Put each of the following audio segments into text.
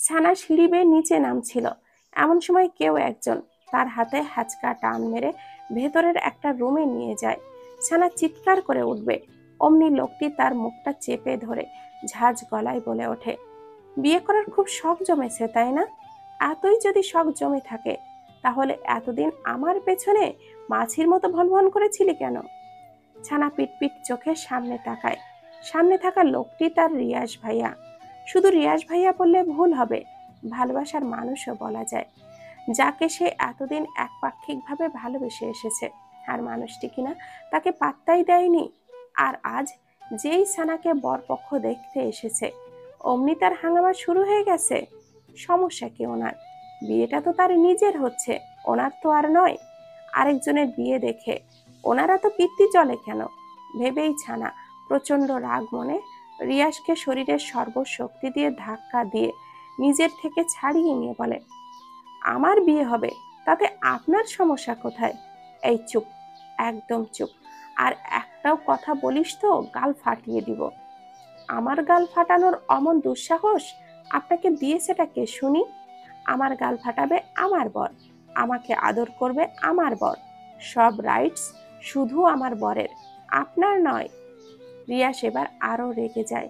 ছানা সিঁড়ি বেয়ে নিচে নামছিল। এমন সময় কেউ একজন তার হাতে হ্যাচকা টান মেরে ভেতরের একটা রুমে নিয়ে যায়। ছানা চিৎকার করে উঠবে, অমনি লোকটি তার মুখটা চেপে ধরে ঝাঁঝ গলায় বলে ওঠে, বিয়ে করার খুব শখ জমেছে তাই না? এতই যদি শখ জমে থাকে তাহলে এতদিন আমার পেছনে মাছির মতো ভনভন করেছিলি কেন? ছানা পিটপিট চোখে সামনে তাকায়। সামনে থাকা লোকটি তার রিয়াজ ভাইয়া। শুধু রিয়াজ ভাইয়া বললে ভুল হবে, ভালোবাসার মানুষও বলা যায়, যাকে সে এতদিন একপাক্ষিকভাবে ভালোবেসে এসেছে। আর মানুষটি কিনা তাকে পাত্তাই দেয়নি। আর আজ যেই ছানাকে বরপক্ষ দেখতে এসেছে অমনি তার হাঙ্গামা শুরু হয়ে গেছে। সমস্যা কি ওনার? বিয়েটা তো তার নিজের হচ্ছে, ওনার তো আর নয়। আরেকজনের বিয়ে দেখে ওনারা তো কীর্তি চলে কেন? ভেবেই ছানা প্রচন্ড রাগ মনে রিয়াজকে শরীরের সর্বশক্তি দিয়ে ধাক্কা দিয়ে নিজের থেকে ছাড়িয়ে নিয়ে বলে, আমার বিয়ে হবে, তাতে আপনার সমস্যা কোথায়? এই চুপ, একদম চুপ। আর একটাও কথা বলিস তো গাল ফাটিয়ে দিব। আমার গাল ফাটানোর অমন দুঃসাহস আপনাকে দিয়েছেটা কে শুনি? আমার গাল ফাটাবে আমার বর, আমাকে আদর করবে আমার বর, সব রাইটস শুধু আমার বরের, আপনার নয়। রিয়া সেবার আরো রেগে যায়।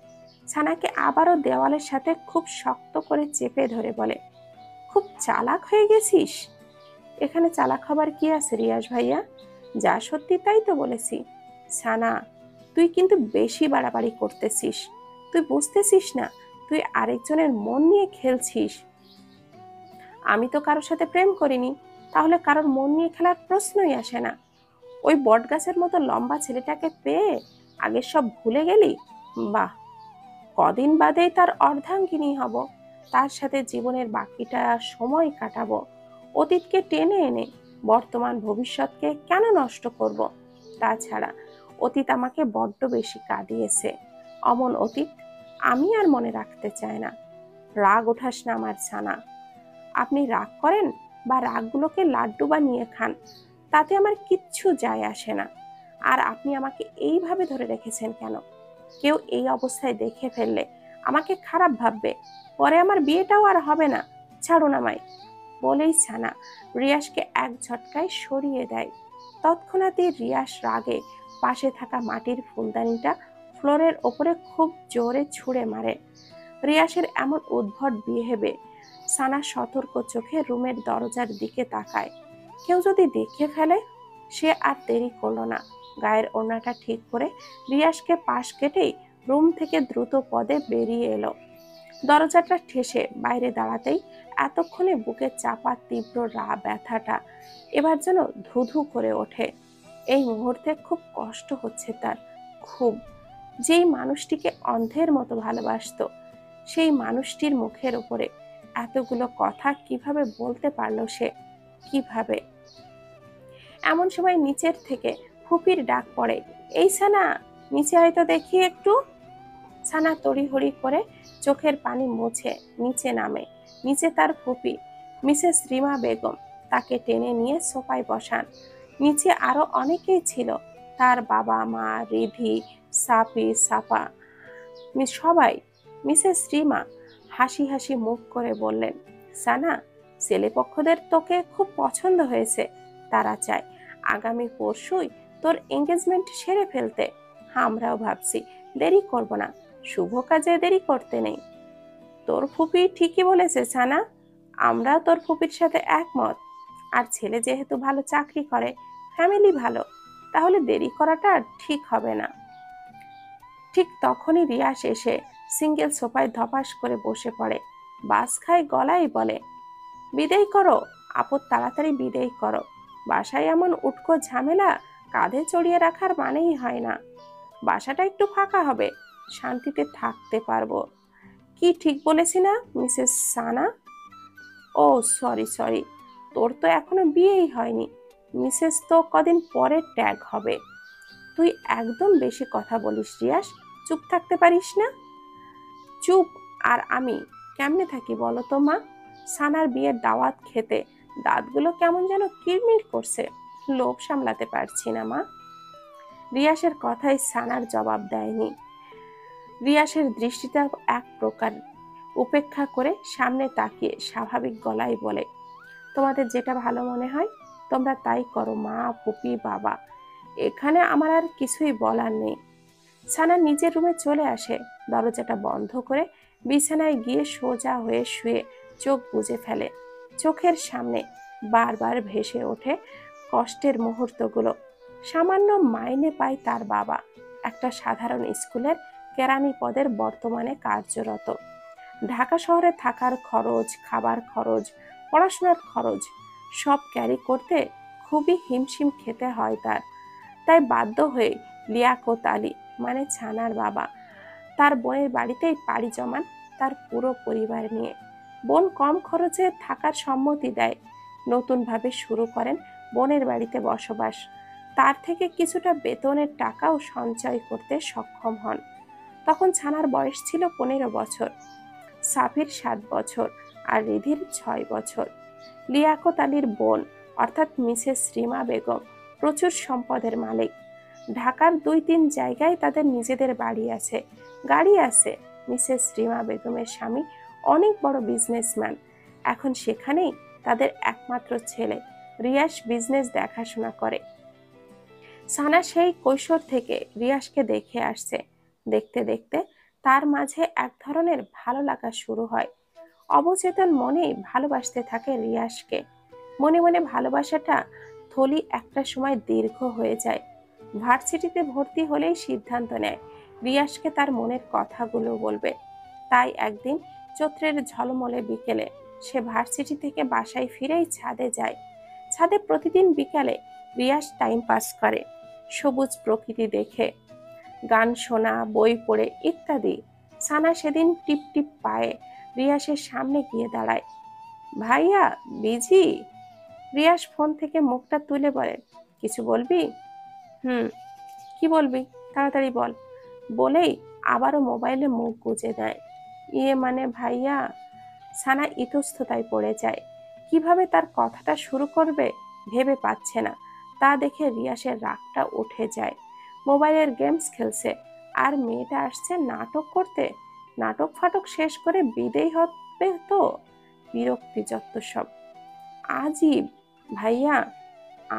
ছানাকে আবারও দেওয়ালের সাথে খুব শক্ত করে চেপে ধরে বলে, খুব চালাক হয়ে গেছিস। এখানে চালাক হবার কি আছে রিয়াজ ভাইয়া? যা সত্যি তাই তো বলেছি। ছানা, তুই কিন্তু বেশি বাড়াবাড়ি করতেছিস। তুই বুঝতেছিস না তুই আরেকজনের মন নিয়ে খেলছিস। আমি তো কারোর সাথে প্রেম করিনি, তাহলে কারোর মন নিয়ে খেলার প্রশ্নই আসে না। ওই বটগাছের মতো লম্বা ছেলেটাকে পেয়ে আগে সব ভুলে গেলি? বাহ, কদিন বাদেই তার অর্ধাঙ্গিনী হব, তার সাথে জীবনের বাকিটা সময় কাটাবো। অতীতকে টেনে এনে বর্তমান ভবিষ্যৎকে কেন নষ্ট করব? তাছাড়া অতীত আমাকে বড্ড বেশি কাঁদিয়েছে। অমন অতীত আমি আর মনে রাখতে চাই না। রাগ ওঠাস না আমার ছানা। আপনি রাগ করেন বা রাগগুলোকে লাড্ডু বানিয়ে খান, তাতে আমার কিচ্ছু যায় আসে না। আর আপনি আমাকে এইভাবে ধরে রেখেছেন কেন? কেউ এই অবস্থায় দেখে ফেললে আমাকে খারাপ ভাববে, পরে আমার বিয়েটাও আর হবে না। ছাড়ুন আমায়। বলেই ছানা রিয়াসকে এক ঝটকায় সরিয়ে দেয়। তৎক্ষণাৎই রিয়াস রাগে পাশে থাকা মাটির ফুলদানিটা ফ্লোরের ওপরে খুব জোরে ছুঁড়ে মারে। রিয়াসের এমন উদ্ভট বিহেভে সানা সতর্ক চোখে রুমের দরজার দিকে তাকায়। কেউ যদি দেখে ফেলে? সে আর দেরি করলো না, গায়ের ওড়নাটা ঠিক করে রিয়াসকে পাশ কেটেই রুম থেকে দ্রুত পদে বেরিয়ে এলো। দরজাটা ঠেসে বাইরে দাঁড়াতেই এতক্ষণে বুকে চাপা তীব্র ব্যথাটা এবার যেন ধুধু করে ওঠে। এই মুহূর্তে খুব কষ্ট হচ্ছে তার, খুব। যেই মানুষটিকে অন্ধের মতো ভালোবাসতো সেই মানুষটির মুখের উপরে এতগুলো কথা কিভাবে বলতে পারলো সে? কিভাবে? এমন সময় নিচের থেকে ফুপির ডাক পড়ে, এই ছানা, নিচে হয়তো দেখি একটু। ছানা তড়িহড়ি করে চোখের পানি মুছে নিচে নামে। নিচে তার ফুপি মিসেস রিমা বেগম তাকে টেনে নিয়ে সোফায় বসান। নিচে আরো অনেকেই ছিল, তার বাবা মা, রিধি, সাপি, সাপা, সবাই। মিসেস রিমা হাসি হাসি মুখ করে বললেন, সানা, ছেলেপক্ষদের তোকে খুব পছন্দ হয়েছে। তারা চায় আগামী পরশুই তোর এঙ্গেজমেন্ট সেরে ফেলতে। আমরাও ভাবছি দেরি করব না, শুভ কাজে দেরি করতে নেই। তোর ফুপি ঠিকই বলেছে ছানা, আমরা তোর ফুপির সাথে একমত। আর ছেলে যেহেতু ভালো চাকরি করে, ফ্যামিলি ভালো, তাহলে দেরি করাটা ঠিক হবে না। ঠিক তখনই রিয়াস এসে সিঙ্গেল সোফায় ধপাস করে বসে পড়ে, বাস খায় গলায় বলে, বিদেয় করো আপদ, তাড়াতাড়ি বিদেয় করো। বাসায় এমন উটকো ঝামেলা কাঁধে চড়িয়ে রাখার মানেই হয় না। বাসাটা একটু ফাঁকা হবে, শান্তিতে থাকতে পারবো। কি ঠিক বলেছি না মিসেস সানা? ও সরি সরি, তোর তো এখনো বিয়েই হয়নি, মিসেস তো কদিন পরে ট্যাগ হবে। তুই একদম বেশি কথা বলিস রিয়াস, চুপ থাকতে পারিস না? চুপ আর আমি কেমনে থাকি বলো তো মা? সানার বিয়ের দাওয়াত খেতে দাঁতগুলো কেমন যেন কিরমির করছে, লোভ সামলাতে পারছি না মা। রিয়াসের কথায় সানার জবাব দেয়নি। রিয়াসের দৃষ্টিটা এক প্রকার উপেক্ষা করে সামনে তাকিয়ে স্বাভাবিক গলায় বলে, তোমাদের যেটা ভালো মনে হয় তোমরা তাই করো মা, ফুপি, বাবা, এখানে আমার আর কিছুই বলার নেই। সানা নিজের রুমে চলে আসে, দরজাটা বন্ধ করে বিছানায় গিয়ে সোজা হয়ে শুয়ে চোখ বুজে ফেলে। চোখের সামনে বারবার ভেসে ওঠে কষ্টের মুহূর্তগুলো। সামান্য মাইনে পায় তার বাবা, একটা সাধারণ স্কুলের কেরানি পদের বর্তমানে কার্যরত। ঢাকা শহরে থাকার খরচ, খাবার খরচ, পড়াশোনার খরচ সব ক্যারি করতে খুবই হিমশিম খেতে হয় তার। তাই বাধ্য হয়ে লিয়াকত আলী মানে ছানার বাবা তার বোনের বাড়িতেই পাড়ি জমান তার পুরো পরিবার নিয়ে। বোন কম খরচে থাকার সম্মতি দেয়। নতুনভাবে শুরু করেন বোনের বাড়িতে বসবাস। তার থেকে কিছুটা বেতনের টাকাও সঞ্চয় করতে সক্ষম হন। তখন ছানার বয়স ছিল 15 বছর, সাফির 7 বছর আর রিধির 6 বছর। লিয়াকত আলীর বোন অর্থাৎ মিসেস রিমা বেগম প্রচুর সম্পদের মালিক। ঢাকার 2-3 জায়গায় তাদের নিজেদের বাড়ি আছে, গাড়ি আছে। মিসেস রিমা বেগমের স্বামী অনেক বড় বিজনেসম্যান। এখন সেখানেই তাদের একমাত্র ছেলে রিয়াস বিজনেস দেখাশোনা করে। সানা সেই কৈশোর থেকে রিয়াসকে দেখে আসছে। দেখতে দেখতে তার মাঝে এক ধরনের ভালো লাগা শুরু হয়। অবচেতন মনেই ভালোবাসতে থাকে রিয়াসকে। মনে মনে ভালোবাসাটা থলি একটা সময় দীর্ঘ হয়ে যায়। ভার্সিটিতে ভর্তি হলেই সিদ্ধান্ত নেয় রিয়াসকে তার মনের কথাগুলো বলবে। তাই একদিন চৈত্রের ঝলমলে বিকেলে সে ভার্সিটি থেকে বাসায় ফিরেই ছাদে যায়। ছাদে প্রতিদিন বিকালে রিয়াস টাইম পাস করে, সবুজ প্রকৃতি দেখে, গান শোনা, বই পড়ে ইত্যাদি। সানা সেদিন টিপ টিপ পায়ে রিয়াসের সামনে গিয়ে দাঁড়ায়। ভাইয়া বিজি? রিয়াস ফোন থেকে মুখটা তুলে বলে, কিছু বলবি? হুম, কি বলবি, তাড়াতাড়ি বল, বলেই আবারও মোবাইলে মুখ গুজে দেয়। ইয়ে মানে ভাইয়া। সানা ইতস্ততায় পড়ে যায়। কিভাবে তার কথাটা শুরু করবে ভেবে পাচ্ছে না। তা দেখে রিয়াসের রাগটা উঠে যায়। মোবাইলের গেমস খেলছে আর মেয়েটা আসছে নাটক করতে। নাটক ফাটক শেষ করে বিদেয় হবে তো। বিরক্তি যত সব। আজীব। ভাইয়া,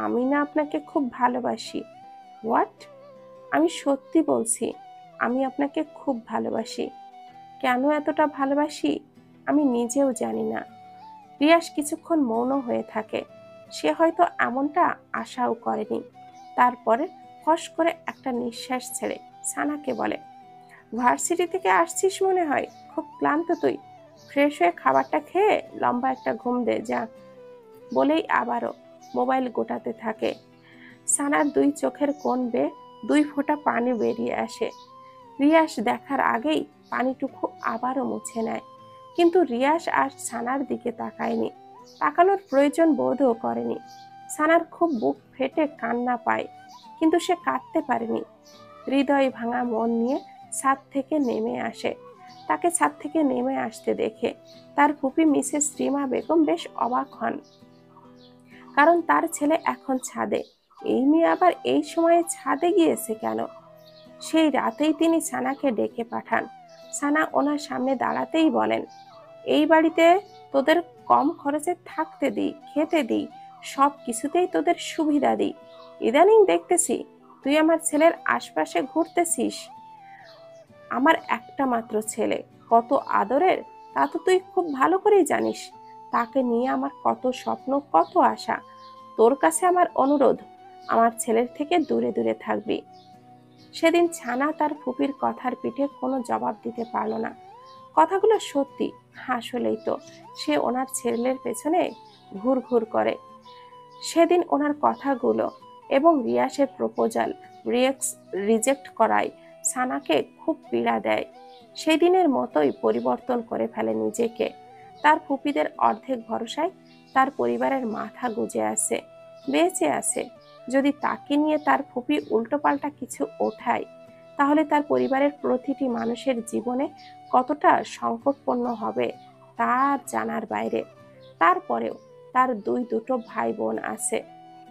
আমি না আপনাকে খুব ভালোবাসি। হোয়াট? আমি সত্যি বলছি, আমি আপনাকে খুব ভালোবাসি। কেন এতটা ভালোবাসি আমি নিজেও জানি না। রিয়াস কিছুক্ষণ মৌন হয়ে থাকে। সে হয়তো এমনটা আশাও করেনি। তারপরে ফস করে একটা নিঃশ্বাস ছেড়ে সানাকে বলে, ভার্সিটি থেকে আসছিস মনে হয়, খুব ক্লান্ত তুই। ফ্রেশ হয়ে খাবারটা খেয়ে লম্বা একটা ঘুম দে যা। বলেই আবারও মোবাইল গোটাতে থাকে। সানার 2 চোখের কোণ বেয়ে 2 ফোঁটা পানি বেরিয়ে আসে। রিয়াস দেখার আগেই পানিটুকু আবারও মুছে নেয়। কিন্তু রিয়াস আর সানার দিকে তাকায়নি, তাকানোর প্রয়োজন বোধও করেনি। সানার খুব বুক ফেটে কান্না পায়, কিন্তু সে কাঁদতে পারেনি। হৃদয় ভাঙা মন নিয়ে ছাদ থেকে নেমে আসে। তাকে ছাদ থেকে নেমে আসতে দেখে তার ফুপি মিসেস রিমা বেগম বেশ অবাক হন, কারণ তার ছেলে এখন ছাদে। এই মেয়ে আবার এই সময়ে ছাদে গিয়েছে কেন? সেই রাতেই তিনি সানাকে ডেকে পাঠান। সানা ওনার সামনে দাঁড়াতেই বলেন, এই বাড়িতে তোদের কম খরচে থাকতে দিই, খেতে দিই, সব কিছুতেই তোদের সুবিধা দিই। ইদানিং দেখতেছি তুই আমার ছেলের আশপাশে ঘুরতেছিস। আমার একটা মাত্র ছেলে, কত আদরের তা তো তুই খুব ভালো করেই জানিস। তাকে নিয়ে আমার কত স্বপ্ন, কত আশা। তোর কাছে আমার অনুরোধ, আমার ছেলের থেকে দূরে দূরে থাকবি। সেদিন ছানা তার ফুপির কথার পিঠে কোনো জবাব দিতে পারল না। কথাগুলো সত্যি, আসলেই তো সে ওনার ছেলের পেছনে ঘুর ঘুর করে। সেদিন ওনার কথাগুলো এবং রিয়াসের প্রপোজাল রিজেক্ট করায় সানাকে খুব পীড়া দেয়। সেই দিনের মতোই পরিবর্তন করে ফেলে নিজেকে। তার ফুপিদের অর্ধেক ভরসায় তার পরিবারের মাথা গুজে আছে, বেঁচে আছে। যদি তাকে নিয়ে তার ফুপি উল্টোপাল্টা কিছু ওঠায়, তাহলে তার পরিবারের প্রতিটি মানুষের জীবনে কতটা সংকটপূর্ণ হবে তার জানার বাইরে। তারপরেও তার দুটো ভাই বোন আছে,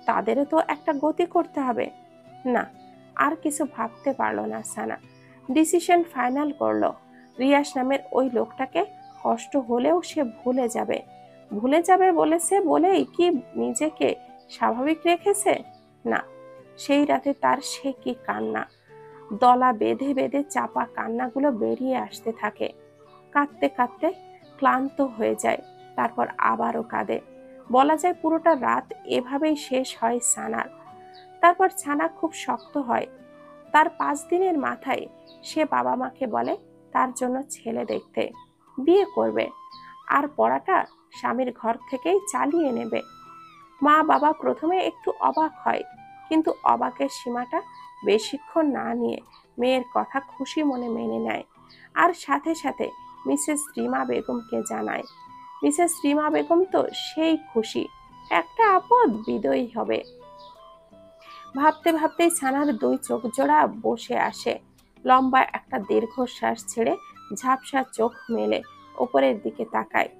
তাদেরও তো একটা গতি করতে হবে। না, আর কিছু ভাবতে পারলো না সানা। ডিসিশন ফাইনাল করলো, রিয়াস নামের ওই লোকটাকে কষ্ট হলেও সে ভুলে যাবে বলেছে বলেই কি নিজেকে স্বাভাবিক রেখেছে? না, সেই রাতে তার সে কি কান্না! দলা বেঁধে বেঁধে চাপা কান্নাগুলো বেরিয়ে আসতে থাকে। কাঁদতে কাঁদতে ক্লান্ত হয়ে যায়, তারপর আবারও কাঁদে। বলা যায় পুরোটা রাত এভাবেই শেষ হয় সানার। তারপর ছানা খুব শক্ত হয়। তার 5 দিনের মাথায় সে বাবা মাকে বলে তার জন্য ছেলে দেখতে, বিয়ে করবে, আর পড়াটা স্বামীর ঘর থেকেই চালিয়ে নেবে। মা বাবা প্রথমে একটু অবাক হয়, কিন্তু অবাকের সীমাটা বেশিক্ষণ না নিয়ে মেয়ের কথা খুশি মনে মেনে নেয়। আর সাথে সাথে মিসেস রিমা বেগমকে জানায়। মিসেস রিমা বেগম তো সেই খুশি, একটা আপদ বিদয়ী হবে। ভাবতে ভাবতেই ছানার 2 চোখ জোড়া বসে আসে। লম্বা একটা দীর্ঘশ্বাস ছেড়ে ঝাপসা চোখ মেলে উপরের দিকে তাকায়।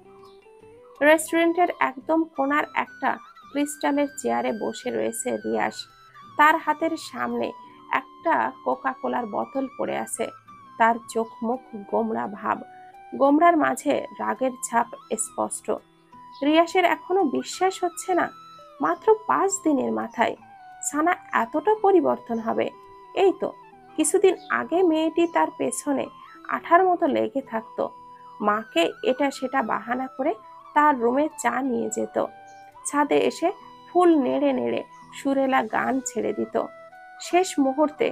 রেস্টুরেন্টের একদম কোণার একটা ক্রিস্টালের চেয়ারে বসে রয়েছে রিয়াস। তার হাতের সামনে একটা কোকা কোলার বোতল পড়ে আছে। তার চোখ মুখ গোমড়া ভাব, গোমড়ার মাঝে রাগের ছাপ স্পষ্ট। রিয়াসের এখনো বিশ্বাস হচ্ছে না, মাত্র 5 দিনের মাথায় সানা এতটা পরিবর্তন হবে। এই তো কিছুদিন আগে মেয়েটি তার পেছনে আঠার মতো লেগে থাকতো, মাকে এটা সেটা বাহানা করে তার রুমে চা নিয়ে যেত, ছাদে এসে ফুল নেড়ে নেড়ে সুরেলা গান ছেড়ে দিত। শেষ মুহূর্তে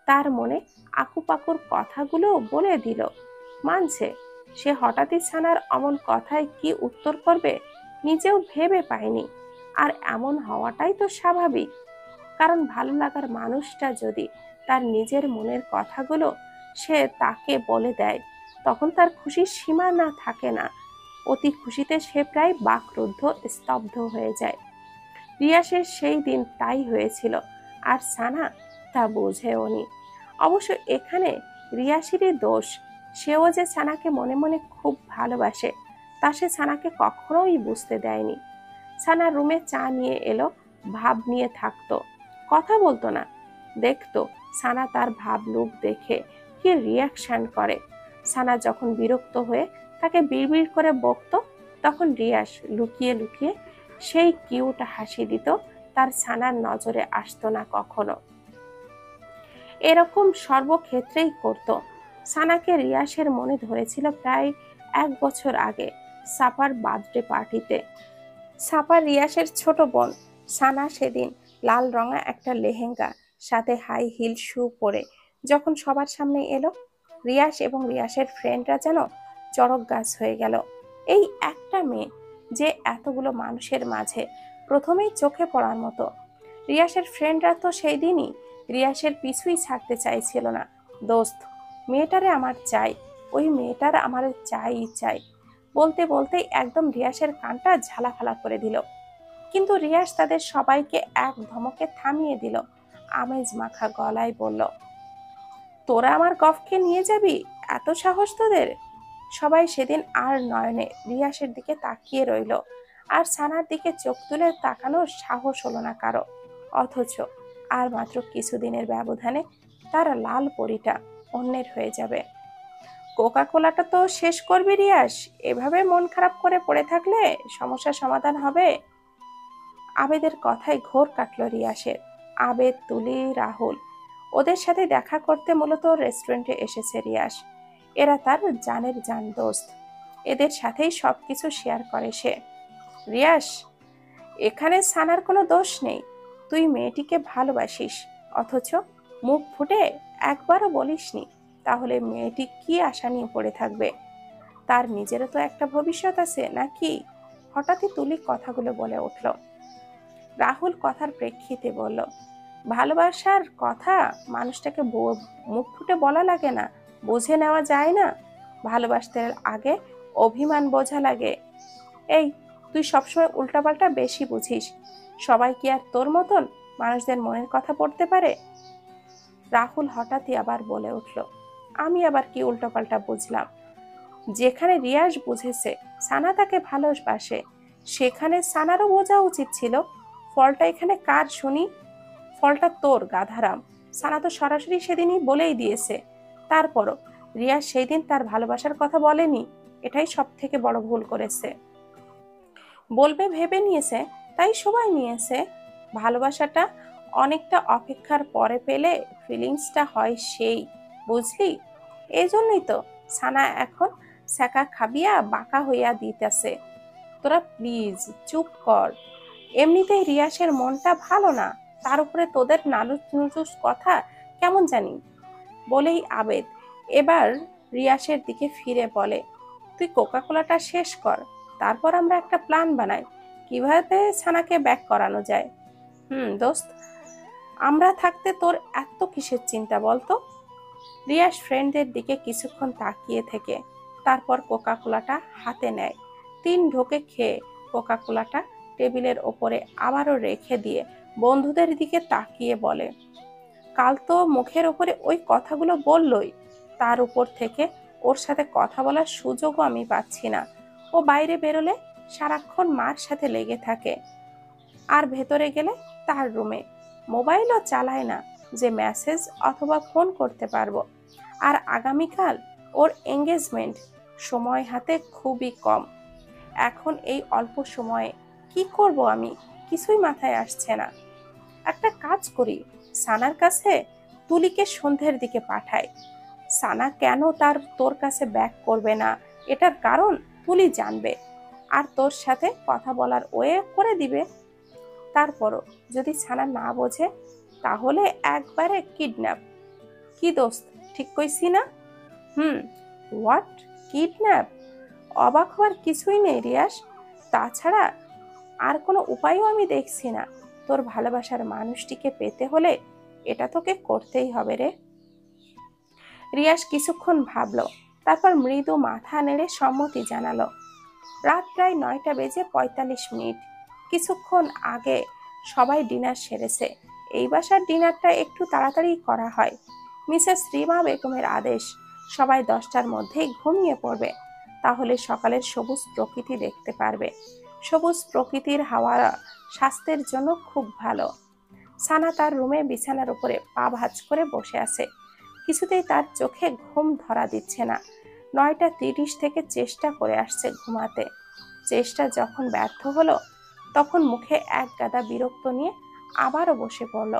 তার মনে আকুপাকুর কথাগুলো বলে দিল। মানছে, সে হঠাৎই ছানার অমন কথায় কি উত্তর করবে নিজেও ভেবে পায়নি। আর এমন হওয়াটাই তো স্বাভাবিক, কারণ ভালো লাগার মানুষটা যদি তার নিজের মনের কথাগুলো সে তাকে বলে দেয়, তখন তার খুশির সীমা না থাকে না। অতি খুশিতে সে প্রায় বাকরুদ্ধ, স্তব্ধ হয়ে যায়। রিয়াসের সেই দিন তাই হয়েছিল, আর সানা তা বোঝেওনি। অবশ্য এখানে রিয়াসেরই দোষ। সেও যে সানাকে মনে মনে খুব ভালোবাসে তা সে সানাকে কখনোই বুঝতে দেয়নি। সানা রুমে চা নিয়ে এলো, ভাব নিয়ে থাকতো, কথা বলতো না। দেখতো সানা তার ভাব লুক দেখে কি রিয়াকশন করে। সানা যখন বিরক্ত হয়ে তাকে বিড়বিড় করে বকতো, তখন রিয়াস লুকিয়ে লুকিয়ে সেই কিউট হাসি দিত, তার সানার নজরে আসতো না কখনো। এরকম সর্বক্ষেত্রেই করত। সানাকে রিয়াসের মনে ধরেছিল প্রায় 1 বছর আগে সাপার বার্থডে পার্টিতে। সাপা রিয়াসের ছোট বোন। সানা সেদিন লাল রঙা একটা লেহেঙ্গা সাথে হাই হিল শু পরে যখন সবার সামনে এলো, রিয়াস এবং রিয়াসের ফ্রেন্ডরা যেন চড়ক গাছ হয়ে গেল। এই একটা মেয়ে যে এতগুলো মানুষের মাঝে প্রথমেই চোখে পড়ার মতো। রিয়াসের ফ্রেন্ডরা তো সেই দিনই রিয়াসের পিছুই ছাড়তে চাইছিল না। দোস্ত, মেয়েটারে আমার চাই, ওই মেয়েটার আমার চাই বলতে বলতেই একদম রিয়াসের কানটা ঝালাফালা করে দিল। কিন্তু রিয়াস তাদের সবাইকে এক ধমকে থামিয়ে দিল। আমেজ মাখা গলায় বলল, তোরা আমার গফকে নিয়ে যাবি? এত সাহস তোদের? সবাই সেদিন আর নয়নে রিয়াসের দিকে তাকিয়ে রইল, আর সানার দিকে চোখ তুলে তাকানোর সাহস হলো না কারো। অথচ আর মাত্র কিছুদিনের ব্যবধানে তার লাল পরিটা অন্যের হয়ে যাবে। কোকা কোলাটা তো শেষ করবি রিয়াস, এভাবে মন খারাপ করে পড়ে থাকলে সমস্যার সমাধান হবে? আবেদের কথায় ঘোর কাটল রিয়াসের। আবেদ, তুলি, রাহুল, ওদের সাথে দেখা করতে মূলত রেস্টুরেন্টে এসেছে রিয়াস। এরা তার জানের জান দোস্ত, এদের সাথেই সবকিছু শেয়ার করে সে। রিয়াস, এখানে সানার কোনো দোষ নেই। তুই মেয়েটিকে ভালোবাসিস, অথচ মুখ ফুটে একবারও বলিসনি, তাহলে মেয়েটি কি আশা নিয়ে পড়ে থাকবে? তার নিজেরও তো একটা ভবিষ্যৎ আছে নাকি? হঠাৎই তুলি কথাগুলো বলে উঠল। রাহুল কথার প্রেক্ষিতে বলল, ভালোবাসার কথা মানুষটাকে মুখ ফুটে বলা লাগে না, বুঝে নেওয়া যায় না? ভালোবাসতে আগে অভিমান বোঝা লাগে। এই, তুই সবসময় উল্টাপাল্টা বেশি বুঝিস। সবাই কি আর তোর মতন মানুষদের মনের কথা পড়তে পারে? রাহুল হঠাৎই আবার বলে উঠল, আমি আবার কি উল্টাপাল্টা বুঝলাম? যেখানে রিয়াস বুঝেছে সানা তাকে ভালোবাসে, সেখানে সানারও বোঝা উচিত ছিল। ফলটা এখানে কার শুনি? ফলটা তোর, গাধারাম। সানা তো সরাসরি সেদিনই বলেই দিয়েছে। তারপরও রিয়াস সেই দিন তার ভালোবাসার কথা বলেনি। এটাই সব থেকে বড় ভুল করেছে। বলবে ভেবে নিয়েছে, তাই সবাই নিয়েছে। ভালোবাসাটা অনেকটা অপেক্ষার পরে পেলে ফিলিংসটা হয় সেই, বুঝলি? এই জন্যই তো সানা এখন সেকা খাবিয়া বাঁকা হইয়া দিতেছে। তোরা প্লিজ চুপ কর। এমনিতেই রিয়াসের মনটা ভালো না, তার উপরে তোদের নানুস নুসুস কথা কেমন জানি। বলেই আবেদ এবার রিয়াসের দিকে ফিরে বলে, তুই কোকা কোলাটা শেষ কর, তারপর আমরা একটা প্ল্যান বানাই কিভাবে ছানাকে ব্যাক করানো যায়। দোস্ত, আমরা থাকতে তোর এত কিসের চিন্তা বলতো? রিয়াস ফ্রেন্ডদের দিকে কিছুক্ষণ তাকিয়ে থেকে তারপর কোকা কোলাটা হাতে নেয়। 3 ঢোকে খেয়ে কোকা কোলাটা টেবিলের ওপরে আবারও রেখে দিয়ে বন্ধুদের দিকে তাকিয়ে বলে, কাল তো মুখের ওপরে ওই কথাগুলো বললই, তার উপর থেকে ওর সাথে কথা বলার সুযোগও আমি পাচ্ছি না। ও বাইরে বেরোলে সারাক্ষণ মার সাথে লেগে থাকে, আর ভেতরে গেলে তার রুমে মোবাইলও চালায় না যে মেসেজ অথবা ফোন করতে পারবো। আর আগামীকাল ওর এঙ্গেজমেন্ট, সময় হাতে খুবই কম। এখন এই অল্প সময়ে কি করব আমি কিছুই মাথায় আসছে না। একটা কাজ করি, সানার কাছে তুলিকে সন্ধ্যের দিকে পাঠাই। সানা কেন তোর কাছে ব্যাক করবে না এটার কারণ তুলি জানবে, আর তোর সাথে কথা বলার ওয়ে করে দিবে। তারপরও যদি সানা না বোঝে তাহলে একবারে কিডন্যাপ। কি দোস্ত, ঠিক কইছি না? What, kidnap? অবাক হওয়ার কিছুই নেই রিয়াস, তাছাড়া আর কোনো উপায়ও আমি দেখছি না। তোর ভালোবাসার মানুষটিকে পেতে হলে এটা তোকে করতেই হবে রে। রিয়াস কিছুক্ষণ ভাবলো, তারপর মৃদু মাথা নেড়ে সম্মতি জানালো। রাত প্রায় 9:45। কিছুক্ষণ আগে সবাই ডিনার সেরেছে। এই বাসার ডিনারটা একটু তাড়াতাড়ি করা হয়। মিসেস রিমা বেগমের আদেশ, সবাই 10টার মধ্যেই ঘুমিয়ে পড়বে, তাহলে সকালের সবুজ প্রকৃতি দেখতে পারবে। সবুজ প্রকৃতির হাওয়া স্বাস্থ্যের জন্য খুব ভালো। সানা তার রুমে বিছানার উপরে পা ভাঁজ করে বসে আছে, কিছুতেই তার চোখে ঘুম ধরা দিচ্ছে না। 9:30 থেকে চেষ্টা করে আসছে ঘুমাতে। চেষ্টা যখন ব্যর্থ হলো তখন মুখে এক গাদা বিরক্ত নিয়ে আবারও বসে পড়ল।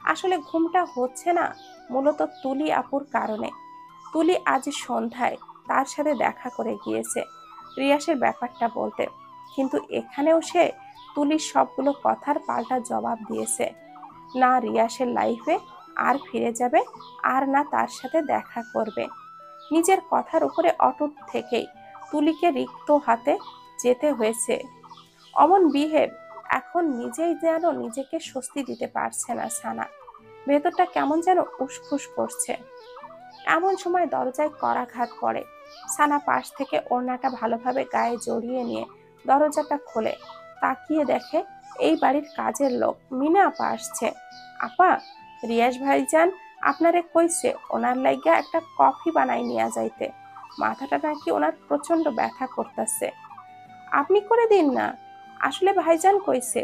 আসলে ঘুমটা হচ্ছে না মূলত তুলি আপুর কারণে। তুলি আজ সন্ধ্যায় তার সাথে দেখা করে গিয়েছে রিয়াসের ব্যাপারটা বলতে, কিন্তু এখানেও সে তুলির সবগুলো কথার পাল্টা জবাব দিয়েছে। না রিয়াসের লাইফে আর ফিরে যাবে, আর না তার সাথে দেখা করবে। নিজের কথার উপরে অটুট থেকেই তুলিকে রিক্ত হাতে যেতে হয়েছে। অমন বিহেভ, এখন নিজেই যেন নিজেকে স্বস্তি দিতে পারছে না সানা। ভেতরটা কেমন যেন উসখুস করছে। এমন সময় দরজায় করাঘাত পড়ে। সানা পাশ থেকে ওড়নাটা ভালোভাবে গায়ে জড়িয়ে নিয়ে দরজাটা খোলে। তাকিয়ে দেখে এই বাড়ির কাজের লোক মিনা আপা আসছে। আপা, রিয়াস ভাইজান আপনারে কইছে ওনার লাইগা একটা কফি বানাই নিয়ে যাইতে। মাথাটা নাকি ওনার প্রচন্ড ব্যথা করতেছে, আপনি করে দিন না। আসলে ভাইজান কইছে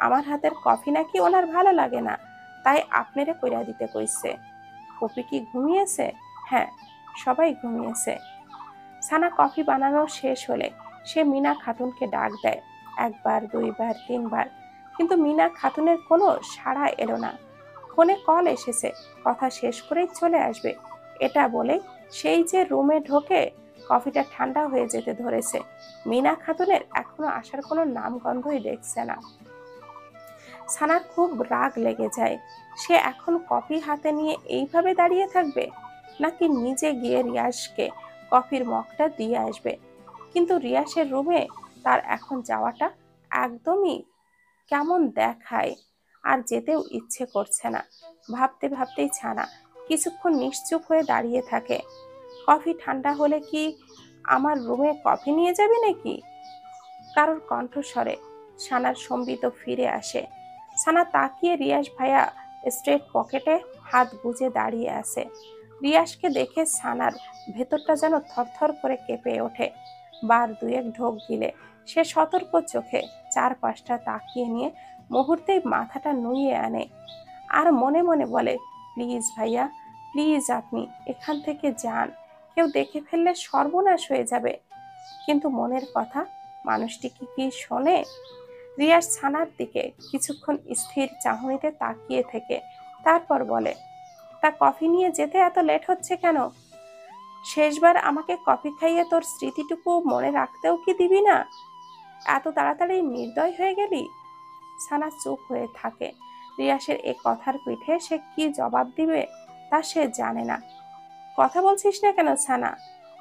আমার হাতের কফি নাকি ওনার ভালো লাগে না, তাই আপনারে কইরা দিতে কইছে। কফি কি ঘুমিয়েছে? হ্যাঁ, সবাই ঘুমিয়েছে। সানা কফি বানানো শেষ হলে সে মিনা খাতুনকে ডাক দেয়, 1বার 2বার 3বার, কিন্তু মিনা খাতুনের কোনো সাড়া এলো না। ফোনে কল এসেছে, কথা শেষ করেই চলে আসবে এটা বলে সেই যে রুমে ঢোকে কফিটা ঠান্ডা হয়ে যেতে ধরেছে। মিনা খাতুনের এখনো আসার কোনো নামগন্ধই দেখছে না। সানার খুব রাগ লেগে যায়। সে এখন কফি হাতে নিয়ে এইভাবে দাঁড়িয়ে থাকবে, নাকি নিজে গিয়ে রিয়াসকে কফির মগটা দিয়ে আসবে? কিন্তু রিয়াসের রুমে তার এখন যাওয়াটা একদমই কেমন দেখায়, আর যেতেও ইচ্ছে করছে না। ভাবতে ভাবতেই ছানা কিছুক্ষণ নিশ্চুপ হয়ে দাঁড়িয়ে থাকে। কফি ঠান্ডা হলে কি আমার রুমে কফি নিয়ে যাবে নাকি? কারোর কণ্ঠস্বরে সানার সম্বিত ফিরে আসে। সানা তাকিয়ে রিয়াস ভাইয়া স্ট্রেট পকেটে হাত গুজে দাঁড়িয়ে আছে। রিয়াসকে দেখে সানার ভেতরটা যেন থরথর করে কেঁপে ওঠে। বার দুয়েক ঢোক গিলে সে সতর্ক চোখে চারপাশটা তাকিয়ে নিয়ে মুহূর্তেই মাথাটা নুইয়ে আনে, আর মনে মনে বলে, প্লিজ ভাইয়া, প্লিজ আপনি এখান থেকে যান, কেউ দেখে ফেললে সর্বনাশ হয়ে যাবে। কিন্তু মনের কথা মানুষটি কি শোনে? রিয়াজ ছানার দিকে কিছুক্ষণ স্থির চাহনিতে তাকিয়ে থেকে তারপর বলে, তা কফি নিয়ে যেতে এত লেট হচ্ছে কেন? শেষবার আমাকে কফি খাইয়ে তোর স্মৃতিটুকু মনে রাখতেও কি দিবি না? এত তাড়াতাড়ি নির্দয় হয়ে গেলি? ছানা চুপ হয়ে থাকে। রিয়াসের এ কথার পিঠে সে কি জবাব দিবে তা সে জানে না। কথা বলছিস না কেন ছানা?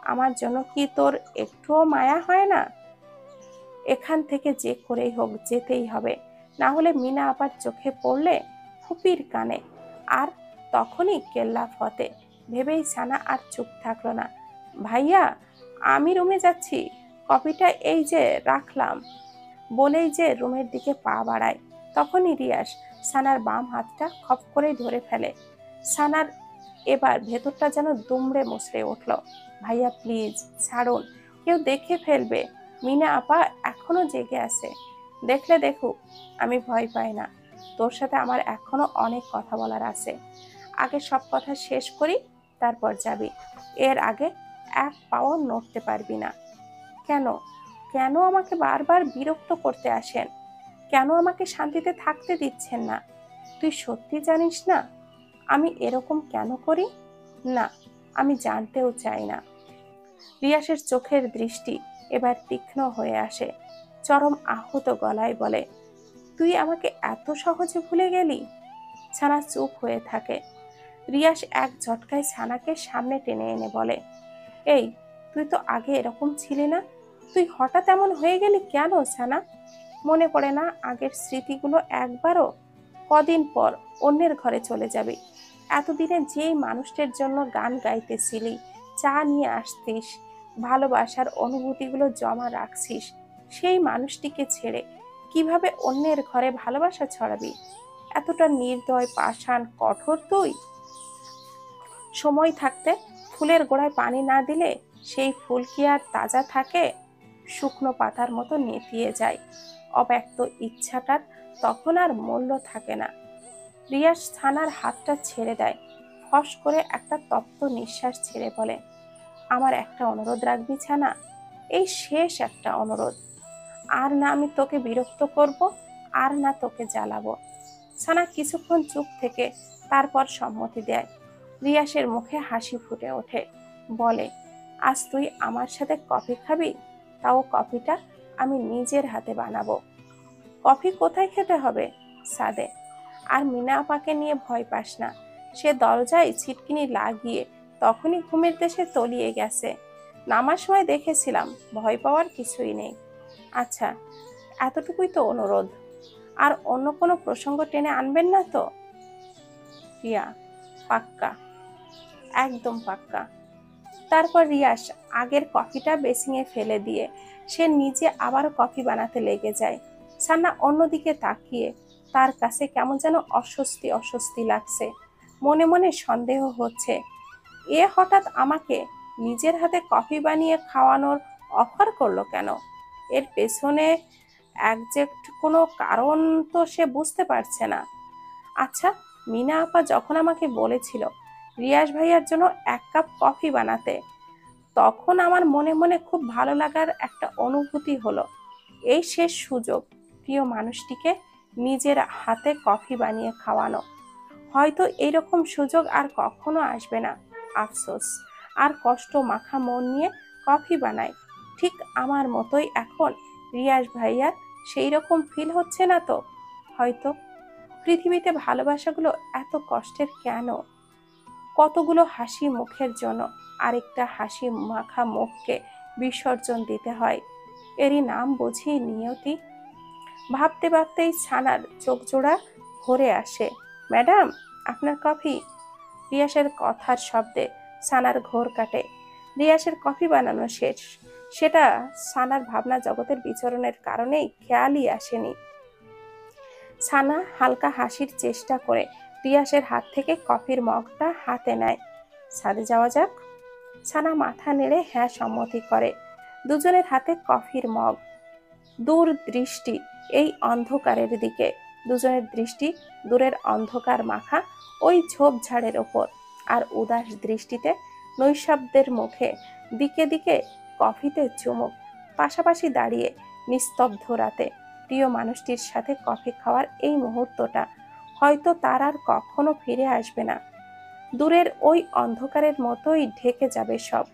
আমার জন্য কি তোর একটুও মায়া হয় না? এখান থেকে যে করেই হোক যেতেই হবে, না হলে মিনা আবার চোখে পড়লে ফুপির কানে আর তখনই কেল্লা ফতে। ভেবেই ছানা আর চুপ থাকলো না। ভাইয়া, আমি রুমে যাচ্ছি, কপিটা এই যে রাখলাম বলেই যে রুমের দিকে পা বাড়ায়, তখনই রিয়াস সানার বাম হাতটা খপ করে ধরে ফেলে। সানার এবার ভেতরটা যেন দুমড়ে মুচড়ে উঠল। ভাইয়া প্লিজ ছাড়ুন, কেউ দেখে ফেলবে। মিনা আপা এখনো জেগে আছে, দেখলে দেখুক, আমি ভয় পাই না। তোর সাথে আমার এখনো অনেক কথা বলার আছে। আগে সব কথা শেষ করি, তারপর যাবি। এর আগে এক পাও নড়তে পারবি না। কেন? কেন আমাকে বারবার বিরক্ত করতে আসেন? কেন আমাকে শান্তিতে থাকতে দিচ্ছেন না? তুই সত্যি জানিস না আমি এরকম কেন করি? না, আমি জানতেও চাই না। রিয়াসের চোখের দৃষ্টি এবার তীক্ষ্ণ হয়ে আসে। চরম আহত গলায় বলে, তুই আমাকে এত সহজে ভুলে গেলি? ছানা চুপ হয়ে থাকে। রিয়াস এক ঝটকায় ছানাকে সামনে টেনে এনে বলে, এই, তুই তো আগে এরকম ছিলি না, তুই হঠাৎ এমন হয়ে গেলি কেন ছানা? মনে পড়ে না আগের স্মৃতিগুলো একবারও? কদিন পর অন্যের ঘরে চলে যাবি। এতদিনে যেই মানুষটার জন্য গান গাইতেছিলি, চা নিয়ে আসতিস, ভালোবাসার অনুভূতিগুলো জমা রাখছিস, সেই মানুষটিকে ছেড়ে কিভাবে অন্যের ঘরে ভালোবাসা ছড়াবি? এতটা নির্দয়, পাষাণ, কঠোর তুই? সময় থাকতে ফুলের গোড়ায় পানি না দিলে সেই ফুল কি আর তাজা থাকে? শুকনো পাতার মতো নেতিয়ে যায়। অব্যক্ত ইচ্ছাটার তখন আর মূল্য থাকে না। রিয়াস ছানার হাতটা ছেড়ে দেয়। ফস করে একটা তপ্ত নিঃশ্বাস ছেড়ে বলে, আমার একটা অনুরোধ রাখবি ছানা? এই শেষ একটা অনুরোধ। আর না আমি তোকে বিরক্ত করব, আর না তোকে জ্বালাবো। ছানা কিছুক্ষণ চুপ থেকে তারপর সম্মতি দেয়। রিয়াসের মুখে হাসি ফুটে ওঠে। বলে, আজ তুই আমার সাথে কফি খাবি? তাও কফিটা আমি নিজের হাতে বানাবো। কফি কোথায় খেতে হবে? ছাদে। আর মিনা আপাকে নিয়ে ভয় পাস না, সে দরজায় ছিটকিনি লাগিয়ে তখনই ঘুমের দেশে তলিয়ে গেছে। নামার সময় দেখেছিলাম, ভয় পাওয়ার কিছুই নেই। আচ্ছা, এতটুকুই তো অনুরোধ। আর অন্য কোনো প্রসঙ্গ টেনে আনবেন না তো? রিয়া, পাক্কা, একদম পাক্কা। তারপর রিয়াস আগের কফিটা বেসিংয়ে ফেলে দিয়ে সে নিজে আবার কফি বানাতে লেগে যায়। সান্না অন্যদিকে তাকিয়ে তার কাছে কেমন যেন অস্বস্তি অস্বস্তি লাগছে। মনে মনে সন্দেহ হচ্ছে, এ হঠাৎ আমাকে নিজের হাতে কফি বানিয়ে খাওয়ানোর অফার করলো কেন? এর পেছনে একজ্যাক্ট কোনো কারণ তো সে বুঝতে পারছে না। আচ্ছা, মিনা আপা যখন আমাকে বলেছিল রিয়াস ভাইয়ার জন্য এক কাপ কফি বানাতে, তখন আমার মনে মনে খুব ভালো লাগার একটা অনুভূতি হলো। এই শেষ সুযোগ প্রিয় মানুষটিকে নিজের হাতে কফি বানিয়ে খাওয়ানো। হয়তো এইরকম সুযোগ আর কখনো আসবে না। আফসোস। আর কষ্ট মাখা মন নিয়ে কফি বানাই, ঠিক আমার মতোই এখন রিয়াস ভাইয়ার সেই রকম ফিল হচ্ছে না তো? হয়তো। পৃথিবীতে ভালোবাসাগুলো এত কষ্টের কেন? কতগুলো হাসি মুখের জন্য আরেকটা হাসি মাখা মুখকে বিসর্জন দিতে হয়। এরই নাম বুঝি নিয়তি। ভাবতে ভাবতেই ছানার চোখ জোড়া ভরে আসে। ম্যাডাম, আপনার কফি। রিয়াসের কথার শব্দে ছানার ঘোর কাটে। রিয়াসের কফি বানানো শেষ, সেটা ছানার ভাবনা জগতের বিচরণের কারণেই খেয়ালই আসেনি। ছানা হালকা হাসির চেষ্টা করে রিয়াসের হাত থেকে কফির মগটা হাতে নেয়। ছাদে যাওয়া যাক? ছানা মাথা নেড়ে হ্যাঁ সম্মতি করে। দুজনের হাতে কফির মগ। দূর দৃষ্টি এই অন্ধকারের দিকে। দুজনের দৃষ্টি দূরের অন্ধকার মাখা ওই ঝোপঝাড়ের ওপর। আর উদাস দৃষ্টিতে নৈশব্দের মুখে দিকে দিকে কফিতে চুমুক। পাশাপাশি দাঁড়িয়ে নিস্তব্ধ রাতে প্রিয় মানুষটির সাথে কফি খাওয়ার এই মুহূর্তটা হয়তো তার আর কখনো ফিরে আসবে না। দূরের ওই অন্ধকারের মতোই ঢেকে যাবে সব।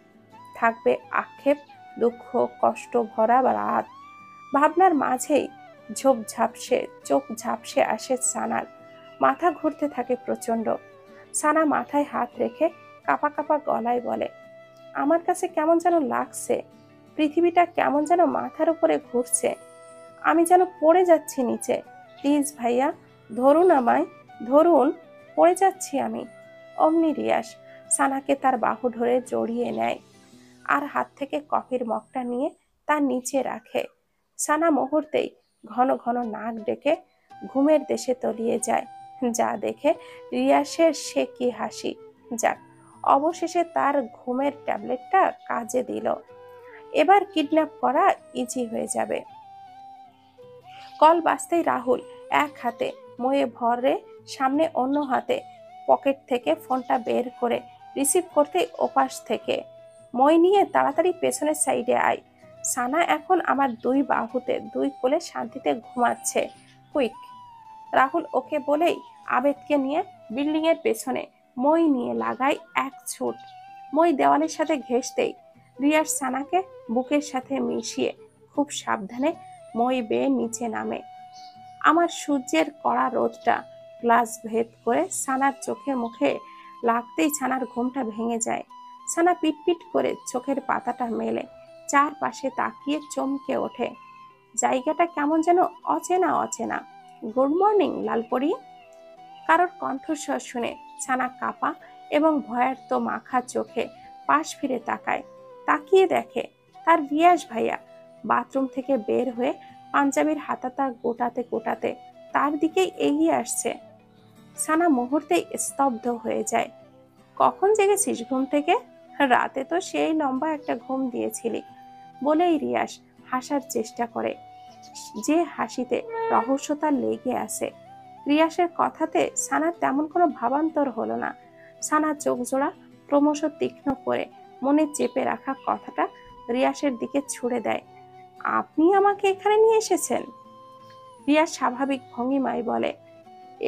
থাকবে আক্ষেপ, দুঃখ, কষ্ট ভরা রাত। ভাবনার মাঝেই চোখ ঝাপসে আসে সানার। মাথা ঘুরতে থাকে প্রচন্ড। সানা মাথায় হাত রেখে কাঁপা কাঁপা গলায় বলে, আমার কাছে কেমন যেন লাগছে, পৃথিবীটা কেমন যেন মাথার উপরে ঘুরছে, আমি যেন পড়ে যাচ্ছি নিচে। প্লিজ ভাইয়া, ধরুন আমায়, ধরুন, পড়ে যাচ্ছি আমি। অমনি রিয়াস সানাকে তার বাহু ধরে জড়িয়ে নেয় আর হাত থেকে কফির মগটা নিয়ে তার নিচে রাখে। সানা মুহূর্তেই ঘন ঘন নাক ডেকে ঘুমের দেশে তলিয়ে যায়। যা দেখে রিয়াসের সে কি হাসি। যাক, অবশেষে তার ঘুমের ট্যাবলেটটা কাজে দিল। এবার কিডন্যাপ করা ইজি হয়ে যাবে। কল বাজতেই রাহুল এক হাতে ময়ে ভরে, সামনে অন্য হাতে পকেট থেকে ফোনটা বের করে রিসিভ করতেই ওপাশ থেকে, মই নিয়ে তাড়াতাড়ি পেছনের সাইডে আয়। সানা এখন আমার দুই বাহুতে, দুই কোলে শান্তিতে ঘুমাচ্ছে, কুইক। রাহুল ওকে বলেই আবেদকে নিয়ে বিল্ডিং এর পেছনে মই নিয়ে লাগায় এক ছুট। মই দেওয়ালের সাথে ঘেঁষতেই রিয়াস সানাকে বুকের সাথে মিশিয়ে খুব সাবধানে মই বেয়ে নিচে নামে। আমার সূর্যের কড়া রোদটা গ্লাস ভেদ করে সানার চোখে মুখে লাগতেই সানার ঘুমটা ভেঙে যায়। সানা পিটপিট করে চোখের পাতাটা মেলে চারপাশে তাকিয়ে চমকে ওঠে। জায়গাটা কেমন যেন অচেনা অচেনা। Good morning Lalpari. কারোর কণ্ঠস্বর শুনে ছানা কাঁপা এবং ভয়ার্ত মাখা চোখে পাশ ফিরে তাকায়। তাকিয়ে দেখে তার রিয়াস ভাইয়া বাথরুম থেকে বের হয়ে পাঞ্জাবির হাতাটা গোটাতে গোটাতে তার দিকেই এগিয়ে আসছে। ছানা মুহূর্তেই স্তব্ধ হয়ে যায়। কখন জেগেছিস ঘুম থেকে? রাতে তো সেই লম্বা একটা ঘুম দিয়েছিলি, বলেই রিয়াস হাসার চেষ্টা করে, যে হাসিতে রহস্যতা লেগে আছে। রিয়াসের কথাতে সানার তেমন কোনো ভাবান্তর হলো না। সানা চোখ জোড়া ক্রমশ তীক্ষ্ণ করে মনে চেপে রাখা কথাটা রিয়াসের দিকে ছুড়ে দেয়, আপনি আমাকে এখানে নিয়ে এসেছেন? রিয়াস স্বাভাবিক ভঙ্গিমায় বলে,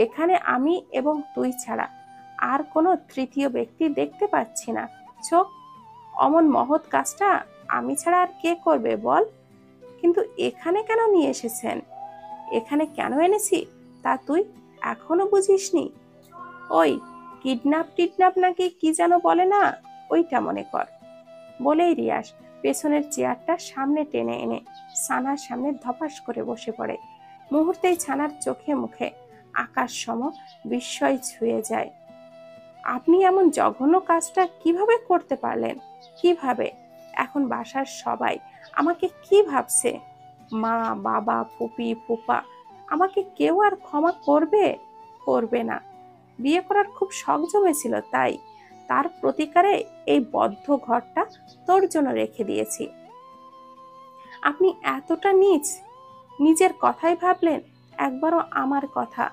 এখানে আমি এবং তুই ছাড়া আর কোনো তৃতীয় ব্যক্তি দেখতে পাচ্ছি না। চোখ, অমন মহৎ কাজটা আমি ছাড়া আর কে করবে বল? কিন্তু এখানে কেন নিয়ে এসেছেন? এখানে কেন এনেছি তা তুই এখনো বুঝিসনি? ওই কিডন্যাপ নাকি কি যেন বলে না, ওইটা মনে কর। বলেই রিয়াস পেছনের চেয়ারটা সামনে টেনে এনে সানার সামনে ধপাস করে বসে পড়ে। মুহূর্তেই ছানার চোখে মুখে আকাশ সম বিস্ময় ছুঁয়ে যায়। আপনি এমন জঘন্য কাজটা কিভাবে করতে পারলেন? কিভাবে? এখন বাসার সবাই আমাকে কি ভাবছে? মা, বাবা, ফুপি, ফুপা, আমাকে কেউ আর ক্ষমা করবে? করবে না। বিয়ে করার খুব শখ জমেছিল, তাই তার প্রতিকারে এই বদ্ধ ঘরটা তোর জন্য রেখে দিয়েছি। আপনি এতটা নিজের কথাই ভাবলেন? একবারও আমার কথা,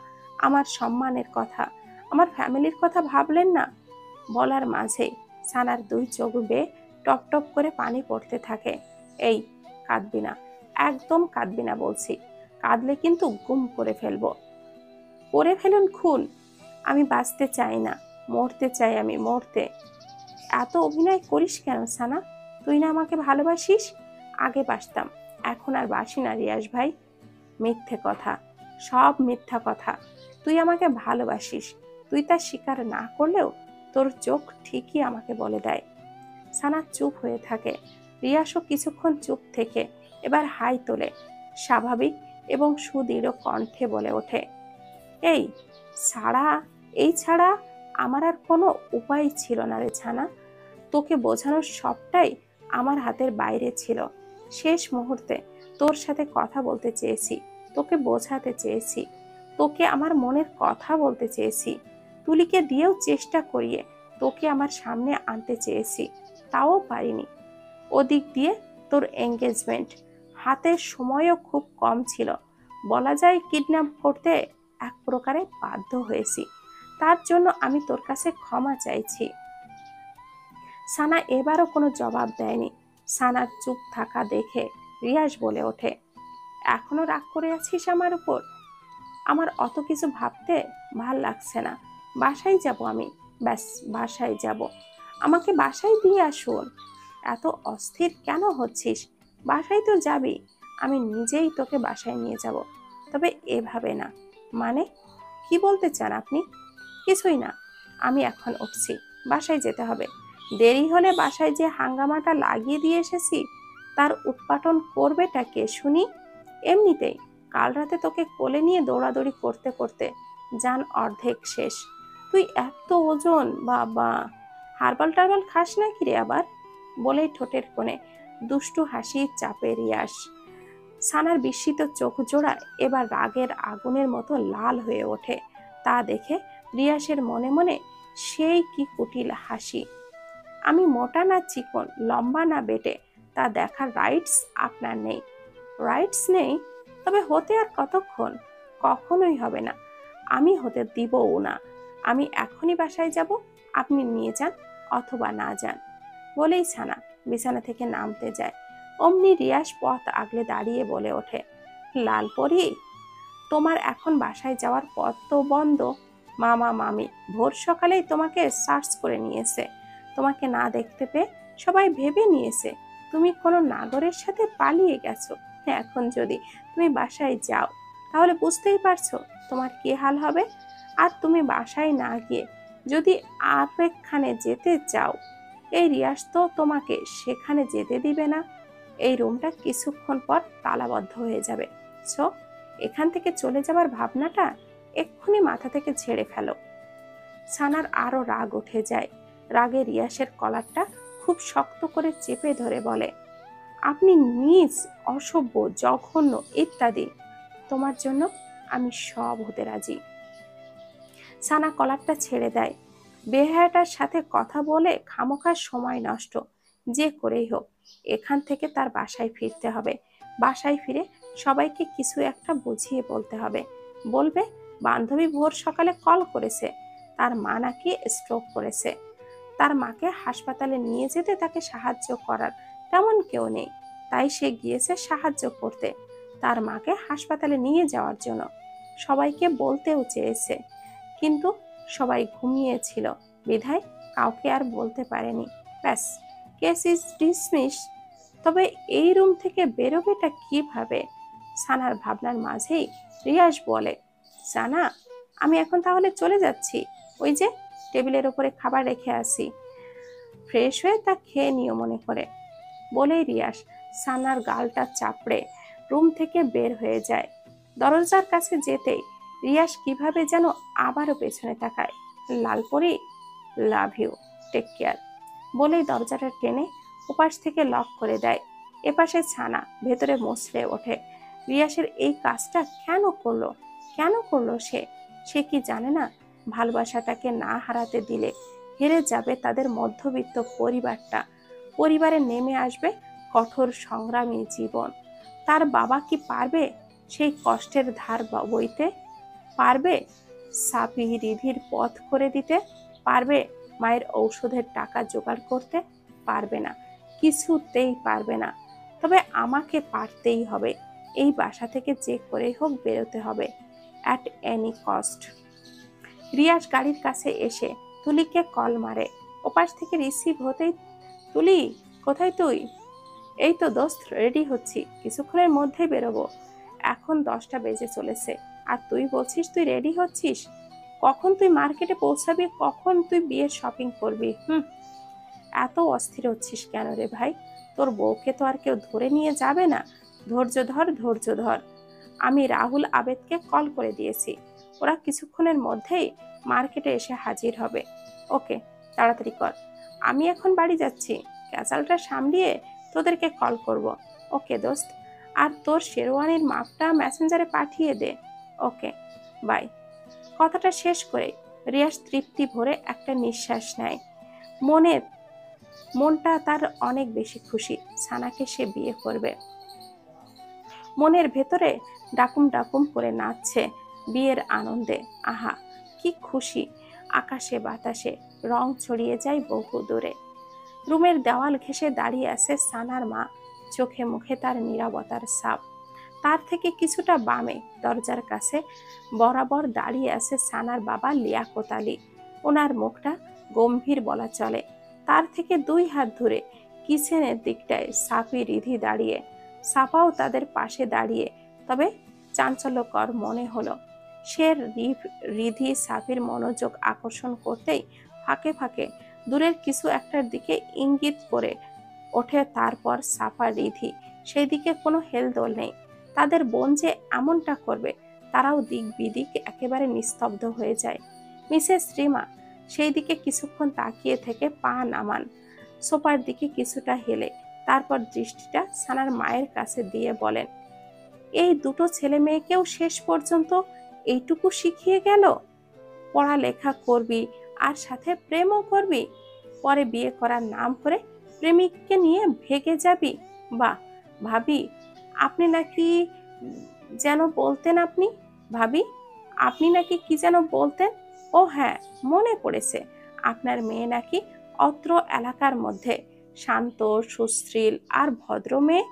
আমার সম্মানের কথা, আমার ফ্যামিলির কথা ভাবলেন না? বলার মাঝে সানার দুই চোখ বেয়ে টপ টপ করে পানি পড়তে থাকে। এই, কাঁদবি না, একদম কাঁদবি না বলছি। কাঁদলে কিন্তু গুম করে ফেলবো। করে ফেলুন খুন। আমি বাঁচতে চাই না, মরতে চাই আমি, মরতে। এত অভিনয় করিস কেন সানা? তুই না আমাকে ভালোবাসিস? আগে বাসতাম, এখন আর বাসি না রিয়াস ভাই। মিথ্যে কথা, সব মিথ্যা কথা। তুই আমাকে ভালোবাসিস, তুই তা স্বীকার না করলেও তোর চোখ ঠিকই আমাকে বলে দেয়। সানা চুপ হয়ে থাকে। রিয়াসও কিছুক্ষণ চুপ থেকে এবার হাই তোলে, স্বাভাবিক এবং সুদৃঢ় কণ্ঠে বলে ওঠে, এই ছাড়া আমার আর কোনো উপায় ছিল না রে ছানা। তোকে বোঝানোর সবটাই আমার হাতের বাইরে ছিল। শেষ মুহূর্তে তোর সাথে কথা বলতে চেয়েছি, তোকে বোঝাতে চেয়েছি, তোকে আমার মনের কথা বলতে চেয়েছি। তুলিকে দিয়েও চেষ্টা করিয়ে তোকে আমার সামনে আনতে চেয়েছি, তাও পারিনি। ওদিক দিয়ে তোর এঙ্গেজমেন্ট, হাতে সময়ও খুব কম ছিল। বলা যায় কিডন্যাপ করতে এক প্রকারে বাধ্য হয়েছি। তার জন্য আমি তোর কাছে ক্ষমা চাইছি। সানা এবারও কোনো জবাব দেয়নি। সানার চুপ থাকা দেখে রিয়াজ বলে ওঠে, এখনো রাগ করে আছিস আমার উপর? আমার অত কিছু ভাবতে ভাল লাগছে না। বাসায় যাব আমি, ব্যাস বাসায় যাব। আমাকে বাসায় দিয়ে আসুন। এত অস্থির কেন হচ্ছিস? বাসায় তো যাবি, আমি নিজেই তোকে বাসায় নিয়ে যাব, তবে এভাবে না। মানে কি বলতে চান আপনি? কিছুই না, আমি এখন উঠছি, বাসায় যেতে হবে। দেরি হলে বাসায় যে হাঙ্গামাটা লাগিয়ে দিয়ে এসেছি তার উৎপাটন করবেটা কে শুনি? এমনিতেই কাল রাতে তোকে কোলে নিয়ে দৌড়াদৌড়ি করতে করতে যান অর্ধেক শেষ। তুই এত ওজন, বাবা! হার্বাল টার্বাল খাস নাকি রে আবার? বলেই ঠোঁটের কোণে দুষ্টু হাসি চাপে রিয়াস। সানার বিস্মিত চোখ জোড়া এবার রাগের আগুনের মতো লাল হয়ে ওঠে। তা দেখে রিয়াসের মনে মনে সেই কি কুটিল হাসি। আমি মোটা না চিকন, লম্বা না বেটে, তা দেখার রাইটস আপনার নেই। রাইটস নেই? তবে হতে আর কতক্ষণ? কখনোই হবে না, আমি হতে দিবও না। আমি এখনই বাসায় যাব, আপনি নিয়ে যান অথবা না যান। বলেই ছানা বিছানা থেকে নামতে যায়। অমনি রিয়াস পথ আগলে দাঁড়িয়ে বলে ওঠে, লালপরি, তোমার এখন বাসায় যাওয়ার পথ তো বন্ধ। মামা মামি ভোর সকালেই তোমাকে সার্চ করে নিয়েছে। তোমাকে না দেখতে পেয়ে সবাই ভেবে নিয়েছে তুমি কোনো নাগরের সাথে পালিয়ে গেছো। এখন যদি তুমি বাসায় যাও তাহলে বুঝতেই পারছো তোমার কি হাল হবে। আর তুমি বাসায় না গিয়ে যদি আরেকখানে যেতে চাও, এই রিয়াস তো তোমাকে সেখানে যেতে দিবে না। এই রুমটা কিছুক্ষণ পর তালাবদ্ধ হয়ে যাবে। সো এখান থেকে চলে যাবার ভাবনাটা এক্ষুনি মাথা থেকে ঝেড়ে ফেলো। সানার আরো রাগ উঠে যায়। রাগে রিয়াসের কলারটা খুব শক্ত করে চেপে ধরে বলে, আপনি নীচ, অসভ্য, জঘন্য ইত্যাদি। তোমার জন্য আমি সব হতে রাজি। সানা কলারটা ছেড়ে দেয়। বেহায়াটার সাথে কথা বলে খামোখার সময় নষ্ট। যে করেই হোক এখান থেকে তার বাসায় ফিরতে হবে। বাসায় ফিরে সবাইকে কিছু একটা বুঝিয়ে বলতে হবে। বলবে বান্ধবী ভোর সকালে কল করেছে, তার মা নাকি স্ট্রোক করেছে। তার মাকে হাসপাতালে নিয়ে যেতে তাকে সাহায্য করার তেমন কেউ নেই, তাই সে গিয়েছে সাহায্য করতে, তার মাকে হাসপাতালে নিয়ে যাওয়ার জন্য। সবাইকে বলতেও চেয়েছে, কিন্তু সবাই ঘুমিয়েছিল বিধায় কাউকে আর বলতে পারেনি। ব্যাস, কেস ইজ ডিসমিস। তবে এই রুম থেকে বেরোবেটা কিভাবে? সানার ভাবনার মাঝেই রিয়াস বলে, সানা, আমি এখন তাহলে চলে যাচ্ছি। ওই যে টেবিলের উপরে খাবার রেখে আসি, ফ্রেশ হয়ে তা খেয়ে নিও মনে করে। বলেই রিয়াস সানার গালটা চাপড়ে রুম থেকে বের হয়ে যায়। দরজার কাছে যেতেই রিয়াস কিভাবে যেন আবারও পেছনে তাকায়। লালপরি, লাভ ইউ, টেক কেয়ার বলেই দরজাটা টেনে ওপাশ থেকে লক করে দেয়। এপাশে ছানা ভেতরে মুচড়ে ওঠে। রিয়াসের এই কাজটা কেন করলো? কেন করলো সে? সে কি জানে না ভালোবাসাটাকে না হারাতে দিলে হেরে যাবে তাদের মধ্যবিত্ত পরিবারটা? পরিবারে নেমে আসবে কঠোর সংগ্রামী জীবন। তার বাবা কি পারবে সেই কষ্টের ধার বইতে? পারবে সাপি রিধির পথ করে দিতে? পারবে মায়ের ঔষধের টাকা জোগাড় করতে? পারবে না, কিছুতেই পারবে না। তবে আমাকে পারতেই হবে। এই বাসা থেকে যে করেই হোক বেরোতে হবে, অ্যাট এনি কস্ট। রিয়াস গাড়ির কাছে এসে তুলিকে কল মারে। ওপাশ থেকে রিসিভ হতেই, তুলি, কোথায় তুই? এই তো দোস্ত, রেডি হচ্ছি, কিছুক্ষণের মধ্যেই বেরোবো। এখন 10টা বেজে চলেছে আর তুই বলছিস তুই রেডি হচ্ছিস? কখন তুই মার্কেটে পৌঁছাবি, কখন তুই বিয়ের শপিং করবি? এত অস্থির হচ্ছিস কেন রে ভাই? তোর বউকে তো আর কেউ ধরে নিয়ে যাবে না। ধৈর্য ধর, ধৈর্য ধর। আমি রাহুল আবেদকে কল করে দিয়েছি, ওরা কিছুক্ষণের মধ্যেই মার্কেটে এসে হাজির হবে। ওকে, তাড়াতাড়ি কর। আমি এখন বাড়ি যাচ্ছি, ক্যাসালটা সামলিয়ে তোদেরকে কল করব। ওকে দোস্ত, আর তোর শেরওয়ানির মাপটা মেসেঞ্জারে পাঠিয়ে দে। ওকে, বাই। কথাটা শেষ করে রিয়াস তৃপ্তি ভরে একটা নিঃশ্বাস নেয়। মনটা তার অনেক বেশি খুশি, সানাকে সে বিয়ে করবে। মনের ভেতরে ডাকুম ডাকুম করে নাচছে বিয়ের আনন্দে। আহা, কি খুশি! আকাশে বাতাসে রং ছড়িয়ে যায় বহু দূরে। রুমের দেওয়াল ঘেঁষে দাঁড়িয়ে আছে সানার মা। চোখে মুখে তার নীরবতার ছাপ। তার থেকে কিছুটা বামে দরজার কাছে বরাবর দাঁড়িয়ে আছে সানার বাবা লিয়াকত আলী। ওনার মুখটা গম্ভীর বলা চলে। তার থেকে 2 হাত দূরে কিচেনের দিকটায় সাফি রিধি দাঁড়িয়ে। সাফাও তাদের পাশে দাঁড়িয়ে, তবে চাঞ্চল্যকর মনে হলো। সে রিধি সাফির মনোযোগ আকর্ষণ করতেই ফাঁকে ফাঁকে দূরের কিছু একটার দিকে ইঙ্গিত করে ওঠে। তারপর সাফা রিধি সেই দিকে কোনো হেলদোল নেই। তাদের বোন যে এমনটা করবে তারাও দিক বিদিক একেবারে নিস্তব্ধ হয়ে যায়। মিসেস রিমা সেই দিকে কিছুক্ষণ তাকিয়ে থেকে পা নামান, সোফার দিকে কিছুটা হেলে তারপর দৃষ্টিটা সানার মায়ের কাছে দিয়ে বলেন, এই দুটো ছেলে মেয়েকেও শেষ পর্যন্ত এইটুকু শিখিয়ে গেল? পড়ালেখা করবি আর সাথে প্রেমও করবি, পরে বিয়ে করার নাম করে প্রেমিককে নিয়ে ভেগে যাবি। বাহ ভাবি, আপনি নাকি যেন বলতেন, আপনি ভাবি আপনি নাকি কি যেন বলতেন? ও হ্যাঁ, মনে পড়েছে, আপনার মেয়ে নাকি অত্র এলাকার মধ্যে শান্ত, সুশীল আর ভদ্র মেয়ে।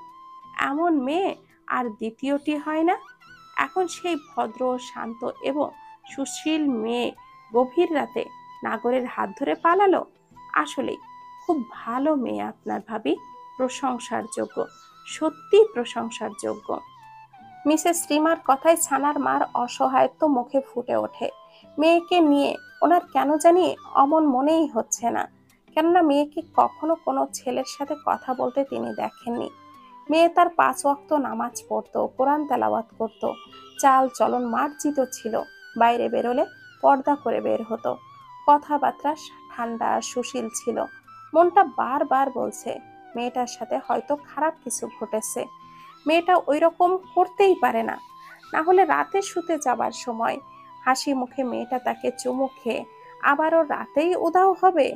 এমন মেয়ে আর দ্বিতীয়টি হয় না। এখন সেই ভদ্র, শান্ত এবং সুশীল মেয়ে গভীর রাতে নাগরের হাত ধরে পালালো। আসলেই খুব ভালো মেয়ে আপনার ভাবি, প্রশংসার যোগ্য, সত্যি প্রশংসার যোগ্য। মিসেস রিমার কথায় ছানার মার অসহায়ত্ব মুখে ফুটে ওঠে। মেয়েকে নিয়ে ওনার কেন জানি অমন মনেই হচ্ছে না। কেননা মেয়েকে কখনো কোনো ছেলের সাথে কথা বলতে তিনি দেখেননি। মেয়ে তার 5 ওয়াক্ত নামাজ পড়তো, কোরআন তেলাওয়াত করতো, চাল চলন মার্জিত ছিল। বাইরে বেরোলে পর্দা করে বের হতো। কথাবার্তা ঠান্ডা, সুশীল ছিল। মনটা বারবার বলছে মেয়েটার সাথে হয়তো খারাপ কিছু ঘটেছে। মেয়েটা ওই রকম করতেই পারে না। না হলে রাতে শুতে যাবার সময় হাসি মুখে মেয়েটা তাকে চুমু খেয়ে আবারও রাতেই উধাও হবে।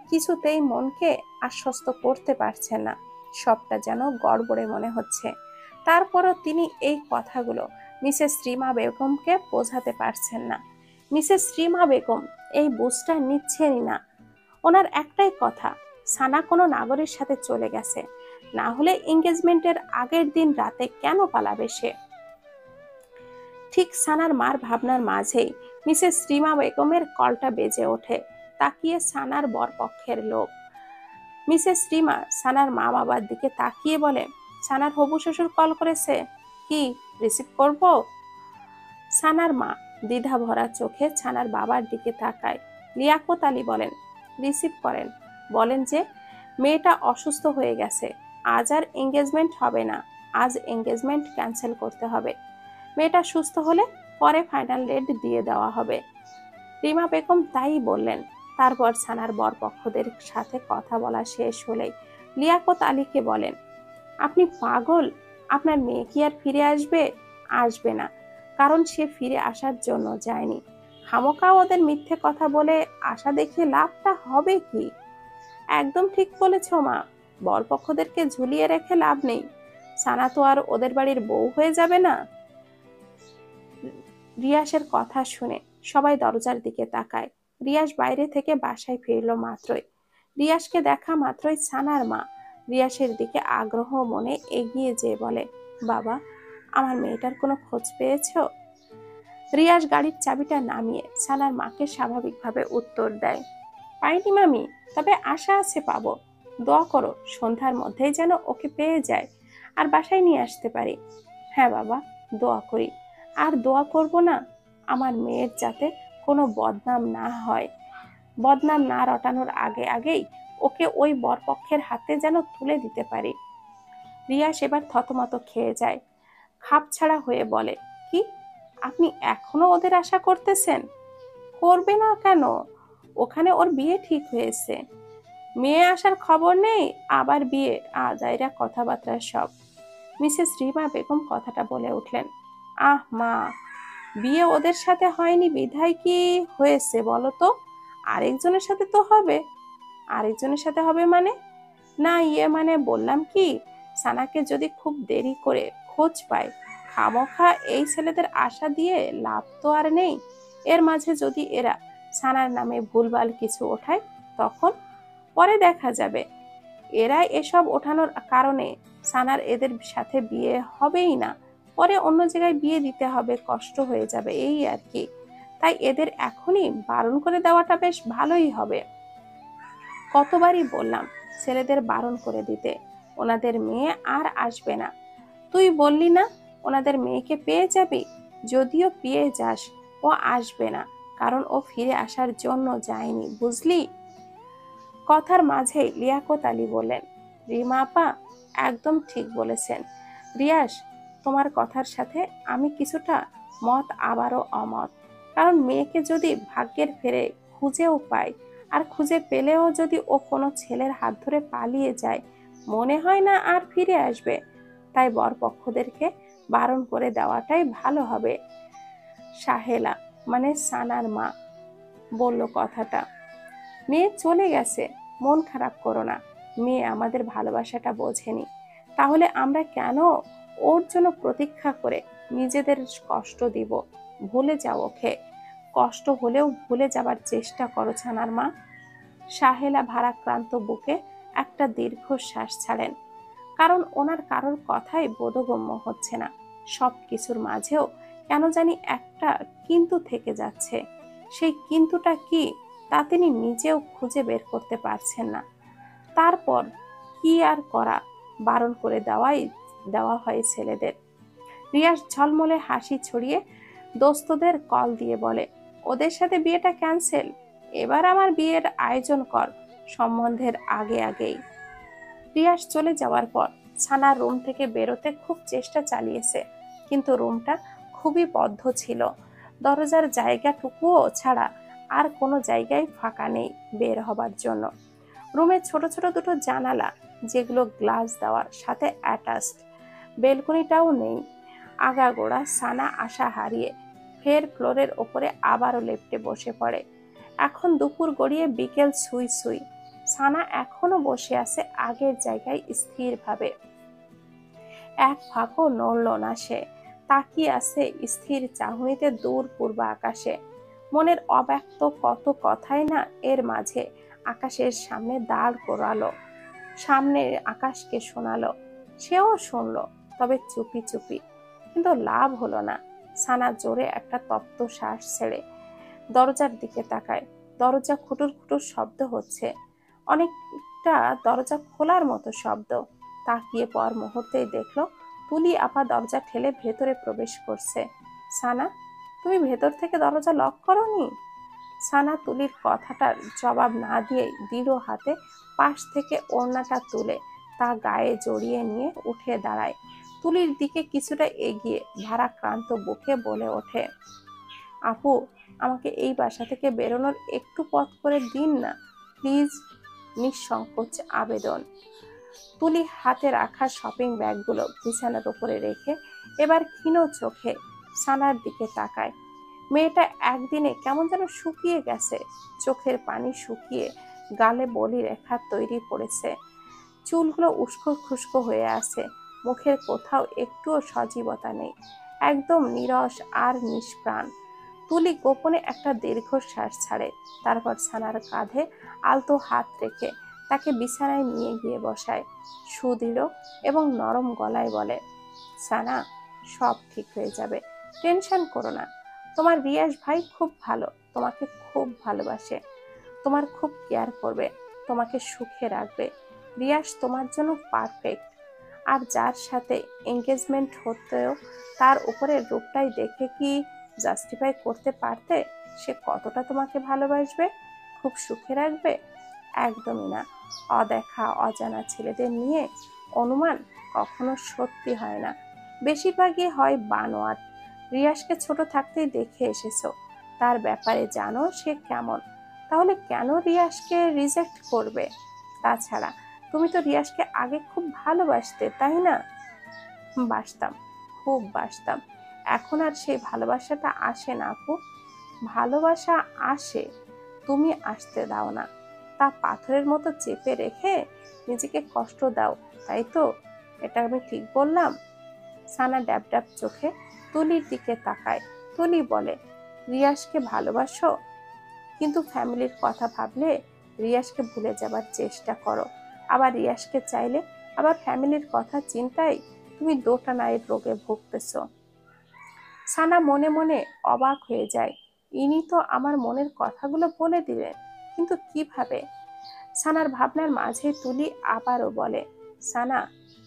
কিছুতেই মনকে আশ্বস্ত করতে পারছেন না। সবটা যেন গড়বড়ে মনে হচ্ছে। তারপরও তিনি এই কথাগুলো মিসেস রিমা বেগমকে বোঝাতে পারছেন না। মিসেস রিমা বেগম এই বুঝটা নিচ্ছেনই না। ওনার একটাই কথা, সানা কোনো নাগরের সাথে চলে গেছে, না হলে এঙ্গেজমেন্টের আগের দিন রাতে কেন পালাবে সে? ঠিক সানার মার ভাবনার মাঝেই মিসেস রিমা বেগমের কলটা বেজে ওঠে। তাকিয়ে সানার বরপক্ষের লোক। মিসেস রিমা সানার মা বাবার দিকে তাকিয়ে বলে, সানার হবু শ্বশুর কল করেছে, কি রিসিভ করব? সানার মা দ্বিধা ভরা চোখে ছানার বাবার দিকে তাকায়। লিয়াকত আলী বলেন, রিসিভ করেন, বলেন যে মেয়েটা অসুস্থ হয়ে গেছে, আজ আর এঙ্গেজমেন্ট হবে না, আজ এঙ্গেজমেন্ট ক্যান্সেল করতে হবে। মেয়েটা সুস্থ হলে পরে ফাইনাল ডেট দিয়ে দেওয়া হবে। রিমা বেগম তাই বললেন। তারপর ছানার বরপক্ষদের সাথে কথা বলা শেষ হলেই লিয়াকত আলীকে বলেন, আপনি পাগল? আপনার মেয়ে কি আর ফিরে আসবে? আসবে না, কারণ সে ফিরে আসার জন্য যায়নি। খামোকা ওদের মিথ্যে কথা বলে আশা দেখিয়ে লাভটা হবে কি? একদম ঠিক বলেছ মা, বরপক্ষদেরকে ঝুলিয়ে রেখে লাভ নেই। সানা তো আর ওদের বাড়ির বউ হয়ে যাবে না। রিয়াসের কথা শুনে সবাই দরজার দিকে তাকায়। রিয়াস বাইরে থেকে বাসায় ফিরল মাত্রই। রিয়াসকে দেখা মাত্রই সানার মা রিয়াসের দিকে আগ্রহ মনে এগিয়ে যেয়ে বলে, বাবা, আমার মেয়েটার কোনো খোঁজ পেয়েছো? রিয়াস গাড়ির চাবিটা নামিয়ে সানার মাকে স্বাভাবিকভাবে উত্তর দেয়, পাইনি মামি, তবে আশা আছে পাবো। দোয়া করো সন্ধ্যার মধ্যেই যেন ওকে পেয়ে যায় আর বাসায় নিয়ে আসতে পারি। হ্যাঁ বাবা, দোয়া করি। আর দোয়া করব না আমার মেয়ের যাতে কোনো বদনাম না হয়, বদনাম না রটানোর আগে আগেই ওকে ওই বরপক্ষের হাতে যেন তুলে দিতে পারি। রিয়াস এবার থতমত খেয়ে যায়। খাপ ছাড়া হয়ে বলে, কি আপনি এখনো ওদের আশা করতেছেন? করবে না কেন? ওখানে ওর বিয়ে ঠিক হয়েছে, মেয়ে আসার খবর নেই, আবার বিয়ে, আজাইরা কথাবার্তা সব। মিসেস রিমা বেগম কথাটা বলে উঠলেন, আহ মা, বিয়ে ওদের সাথে হয়নি বিধায় কি হয়েছে বলো তো? আরেকজনের সাথে তো হবে। আরেকজনের সাথে হবে মানে? না ইয়ে মানে বললাম কি, সানাকে যদি খুব দেরি করে খোঁজ পায়, খামোখা এই ছেলেদের আশা দিয়ে লাভ তো আর নেই। এর মাঝে যদি এরা সানার নামে ভুলভাল কিছু ওঠায়, তখন পরে দেখা যাবে। এরা এসব ওঠানোর কারণে সানার এদের সাথে বিয়ে হবেই না, পরে অন্য জায়গায় বিয়ে দিতে হবে, কষ্ট হয়ে যাবে, এই আর কি। তাই এদের এখনই বারণ করে দেওয়াটা বেশ ভালোই হবে। কতবারই বললাম ছেলেদের বারণ করে দিতে, ওনাদের মেয়ে আর আসবে না। তুই বললি না ওনাদের মেয়েকে পেয়ে যাবি, যদিও পেয়ে যাস ও আসবে না, কারণ ও ফিরে আসার জন্য যায়নি, বুঝলি? কথার মাঝেই লিয়াকত আলী বললেন, রিমা আপা একদম ঠিক বলেছেন। রিয়াস, তোমার কথার সাথে আমি কিছুটা মত আবারও অমত। কারণ মেয়েকে যদি ভাগ্যের ফেরে খুঁজেও পায়, আর খুঁজে পেলেও যদি ও কোনো ছেলের হাত ধরে পালিয়ে যায়, মনে হয় না আর ফিরে আসবে। তাই বরপক্ষদেরকে বারণ করে দেওয়াটাই ভালো হবে। সাহেলা মানে সানার মা বলল কথাটা। মেয়ে চলে গেছে, মন খারাপ করো না। মেয়ে আমাদের ভালোবাসাটা বোঝেনি, তাহলে আমরা কেন ওর জন্য প্রতীক্ষা করে নিজেদের কষ্ট দিব? ভুলে যাও ওকে, কষ্ট হলেও ভুলে যাবার চেষ্টা করো ছানার মা। সাহেলা ভারাক্রান্ত বুকে একটা দীর্ঘশ্বাস ছাড়েন, কারণ ওনার কারোর কথাই বোধগম্য হচ্ছে না। সব কিছুর মাঝেও কেন জানি একটা কিন্তু থেকে যাচ্ছে। সেই কিন্তুটা কি তা তিনি নিজেও খুঁজে বের করতে পারছেন না। তারপর কি আর করা, বারণ করে দেওয়া হয় ছেলেদের। রিয়াস ঝলমলে হাসি ছড়িয়ে দোস্তদের কল দিয়ে বলে, ওদের সাথে বিয়েটা ক্যান্সেল, এবার আমার বিয়ের আয়োজন কর সম্বন্ধের আগে আগেই। রিয়াস চলে যাওয়ার পর ছানার রুম থেকে বেরোতে খুব চেষ্টা চালিয়েছে, কিন্তু রুমটা খুবই বদ্ধ ছিল। দরজার জায়গাটুকুও ছাড়া আর কোনো জায়গায় ফাঁকা নেই বের হবার জন্য। রুমে ছোট ছোট দুটো জানালা, যেগুলো গ্লাস দেওয়ার সাথে অ্যাটাচড, বেলকনিটাও নেই। আগাগোড়া সানা আশা হারিয়ে ফের ফ্লোরের ওপরে আবারও লেপ্টে বসে পড়ে। এখন দুপুর গড়িয়ে বিকেল সুই সুই, সানা এখনো বসে আছে আগের জায়গায় স্থিরভাবে। এক ফাঁকও নড়ল না সে, তাকিয়ে আছে স্থির চাহনিতে দূর পূর্ব আকাশে। মনের অব্যক্ত কত কথাই না এর মাঝে আকাশের সামনে দাঁড় করালো, সামনে আকাশকে শোনালো। সেও শুনলো, তবে চুপি চুপি। কিন্তু লাভ হলো না। সানা জোরে একটা তপ্ত শ্বাস ছেড়ে দরজার দিকে তাকায়। দরজা খুটুর খুটুর শব্দ হচ্ছে, অনেকটা দরজা খোলার মতো শব্দ। তাকিয়ে পর মুহূর্তেই দেখলো তুলি আপা দরজা ঠেলে ভেতরে প্রবেশ করছে। সানা, তুমি ভেতর থেকে দরজা লক করোনি? সানা তুলির কথাটার জবাব না দিয়ে দৃঢ় হাতে পাশ থেকে ওড়নাটা তুলে তা গায়ে জড়িয়ে নিয়ে উঠে দাঁড়ায়। তুলির দিকে কিছুটা এগিয়ে ভারাক্রান্ত বুকে বলে ওঠে, আপু, আমাকে এই বাসা থেকে বেরোনোর একটু পথ করে দিন না প্লিজ, নিঃসংকোচ আবেদন। তুলি হাতে রাখা শপিং ব্যাগগুলো বিছানার উপরে রেখে এবার ক্ষীণ চোখে সানার দিকে তাকায়। মেয়েটা একদিনে কেমন যেন শুকিয়ে গেছে, চোখের পানি শুকিয়ে গালে বলি রেখা তৈরি পড়েছে, চুলগুলো উস্কো খুস্কো হয়ে আছে, মুখের কোথাও একটুও সজীবতা নেই, একদম নীরস আর নিষ্প্রাণ। তুলি গোপনে একটা দীর্ঘশ্বাস ছাড়ে, তারপর সানার কাঁধে আলতো হাত রেখে তাকে বিছানায় নিয়ে গিয়ে বসায়। সুদৃঢ় এবং নরম গলায় বলে, সানা, সব ঠিক হয়ে যাবে, টেনশন করো না। তোমার রিয়াজ ভাই খুব ভালো, তোমাকে খুব ভালোবাসে, তোমার খুব কেয়ার করবে, তোমাকে সুখে রাখবে। রিয়াজ তোমার জন্য পারফেক্ট। আর যার সাথে এঙ্গেজমেন্ট হতেও তার উপরের রূপটাই দেখে কি জাস্টিফাই করতে পারতে সে কতটা তোমাকে ভালোবাসবে, খুব সুখে রাখবে? একদমই না। অদেখা অজানা ছেলেদের নিয়ে অনুমান কখনো সত্যি হয় না, বেশিরভাগই হয় বানোয়াট। রিয়াজকে ছোট থাকতেই দেখে এসেছো, তার ব্যাপারে জানো সে কেমন, তাহলে কেন রিয়াজকে রিজেক্ট করবে? তাছাড়া তুমি তো রিয়াজকে আগে খুব ভালোবাসতে, তাই না? বাসতাম, খুব বাসতাম। এখন আর সেই ভালোবাসাটা আসে না আপু। ভালোবাসা আসে, তুমি আসতে দাও না, তা পাথরের মতো চেপে রেখে নিজেকে কষ্ট দাও, তাই তো? এটা আমি ঠিক বললাম? সানা ড্যাব ড্যাব চোখে তুলির দিকে তাকায়। তুলি বলে, রিয়াজকে ভালোবাসো, কিন্তু ফ্যামিলির কথা ভাবলে রিয়াজকে ভুলে যাবার চেষ্টা করো। আবার রিয়াজকে চাইলে, আবার ফ্যামিলির কথা চিন্তায় তুমি দোটানায়ের রোগে ভুগতেছ। সানা মনে মনে অবাক হয়ে যায়। ইনি তো আমার মনের কথাগুলো বলে দিলেন, কিন্তু কিভাবে? সানার ভাবনার মাঝে তুলি আবারও বলে, সানা,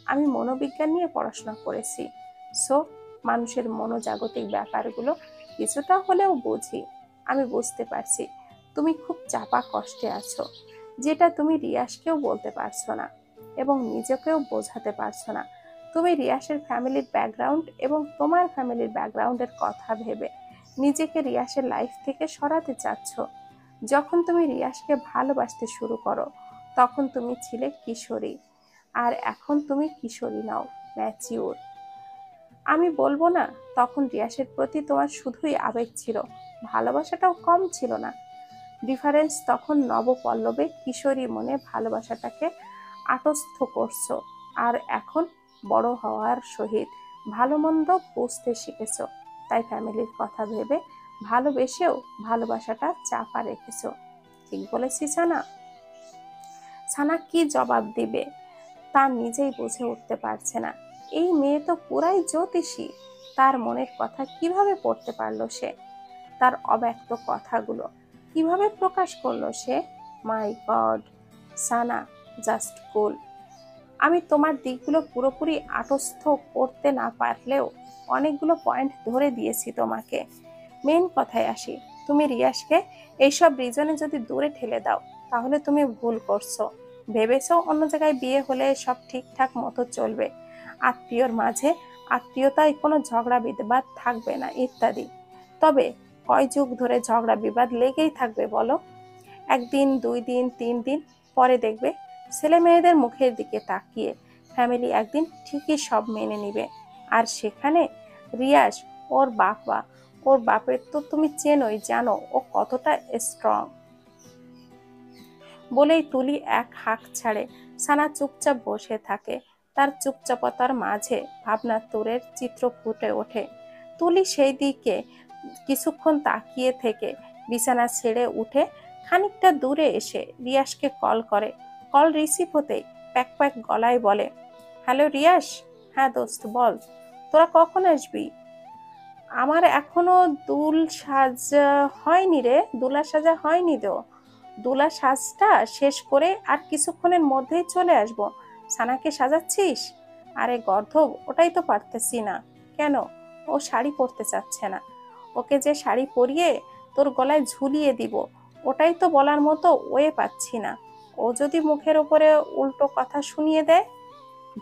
আমি মনোবিজ্ঞান নিয়ে পড়াশোনা করেছি, সো মানুষের মনোজাগতিক ব্যাপারগুলো কিছুটা হলেও বুঝি। আমি বুঝতে পারছি তুমি খুব চাপা কষ্টে আছো, যেটা তুমি রিয়াজকেও বলতে পারছো না এবং নিজেকেও বোঝাতে পারছো না। তুমি রিয়াসের ফ্যামিলির ব্যাকগ্রাউন্ড এবং তোমার ফ্যামিলির ব্যাকগ্রাউন্ডের কথা ভেবে নিজেকে রিয়াসের লাইফ থেকে সরাতে চাচ্ছ। যখন তুমি রিয়াসকে ভালোবাসতে শুরু করো তখন তুমি ছিলে কিশোরী, আর এখন তুমি কিশোরী নাও, ম্যাচিউর। আমি বলবো না তখন রিয়াসের প্রতি তোমার শুধুই আবেগ ছিল, ভালোবাসাটাও কম ছিল না। ডিফারেন্স তখন নবপল্লবে কিশোরী মনে ভালোবাসাটাকে আটস্থ করছো, আর এখন বড় হওয়ার সহিত ভালো মন্দ বুঝতে শিখেছ, তাই ফ্যামিলির কথা ভেবে ভালোবেসেও ভালোবাসাটা চাপা রেখেছ। ঠিক বলেছি সানা? সানা কি জবাব দিবে তা নিজেই বুঝে উঠতে পারছে না। এই মেয়ে তো পুরাই জ্যোতিষী, তার মনের কথা কিভাবে পড়তে পারলো সে? তার অব্যক্ত কথাগুলো কিভাবে প্রকাশ করলো সে? মাই গড! সানা, জাস্ট কুল। আমি তোমার দিকগুলো পুরোপুরি আত্মস্থ করতে না পারলেও অনেকগুলো পয়েন্ট ধরে দিয়েছি তোমাকে। মেন কথায় আসি, তুমি রিয়াজকে এইসব রিজনে যদি দূরে ঠেলে দাও তাহলে তুমি ভুল করছো। ভেবেছো অন্য জায়গায় বিয়ে হলে সব ঠিকঠাক মতো চলবে, আত্মীয়র মাঝে আত্মীয়তায় কোনো ঝগড়া বিবাদ থাকবে না ইত্যাদি। তবে কয় যুগ ধরে ঝগড়া বিবাদ লেগেই থাকবে বলো? একদিন, 2 দিন, 3 দিন পরে দেখবে ছেলে মেয়েদের মুখের দিকে তাকিয়ে ফ্যামিলি একদিন ঠিকই সব মেনে নিবে। আর সেখানে রিয়াজ, ওর বাপের তো তুমি চেনোই, জানো ও কতটা স্ট্রং। বলেই তুলি এক হাঁক ছাড়ে। সানা চুপচাপ বসে থাকে। তার চুপচাপতার মাঝে ভাবনার তোরের চিত্র ফুটে ওঠে। তুলি সেই দিকে কিছুক্ষণ তাকিয়ে থেকে বিছানা ছেড়ে উঠে খানিকটা দূরে এসে রিয়াসকে কল করে। কল রিসিভ হতেই প্যাক প্যাক গলায় বলে, হ্যালো রিয়াস। হ্যাঁ দোস্ত বল, তোরা কখন আসবি? আমার এখনো দুলা সাজা হয়নি তো। দুলা সাজটা শেষ করে আর কিছুক্ষণের মধ্যেই চলে আসব। সানাকে সাজাচ্ছিস? আরে গর্ধব, ওটাই তো পারতেছি না। কেন? ও শাড়ি পরতে চাচ্ছে না। ওকে যে শাড়ি পরিয়ে তোর গলায় ঝুলিয়ে দিব, ওটাই তো বলার মতো ওয়ে পাচ্ছি না। ও যদি মুখের ওপরে উল্টো কথা শুনিয়ে দেয়।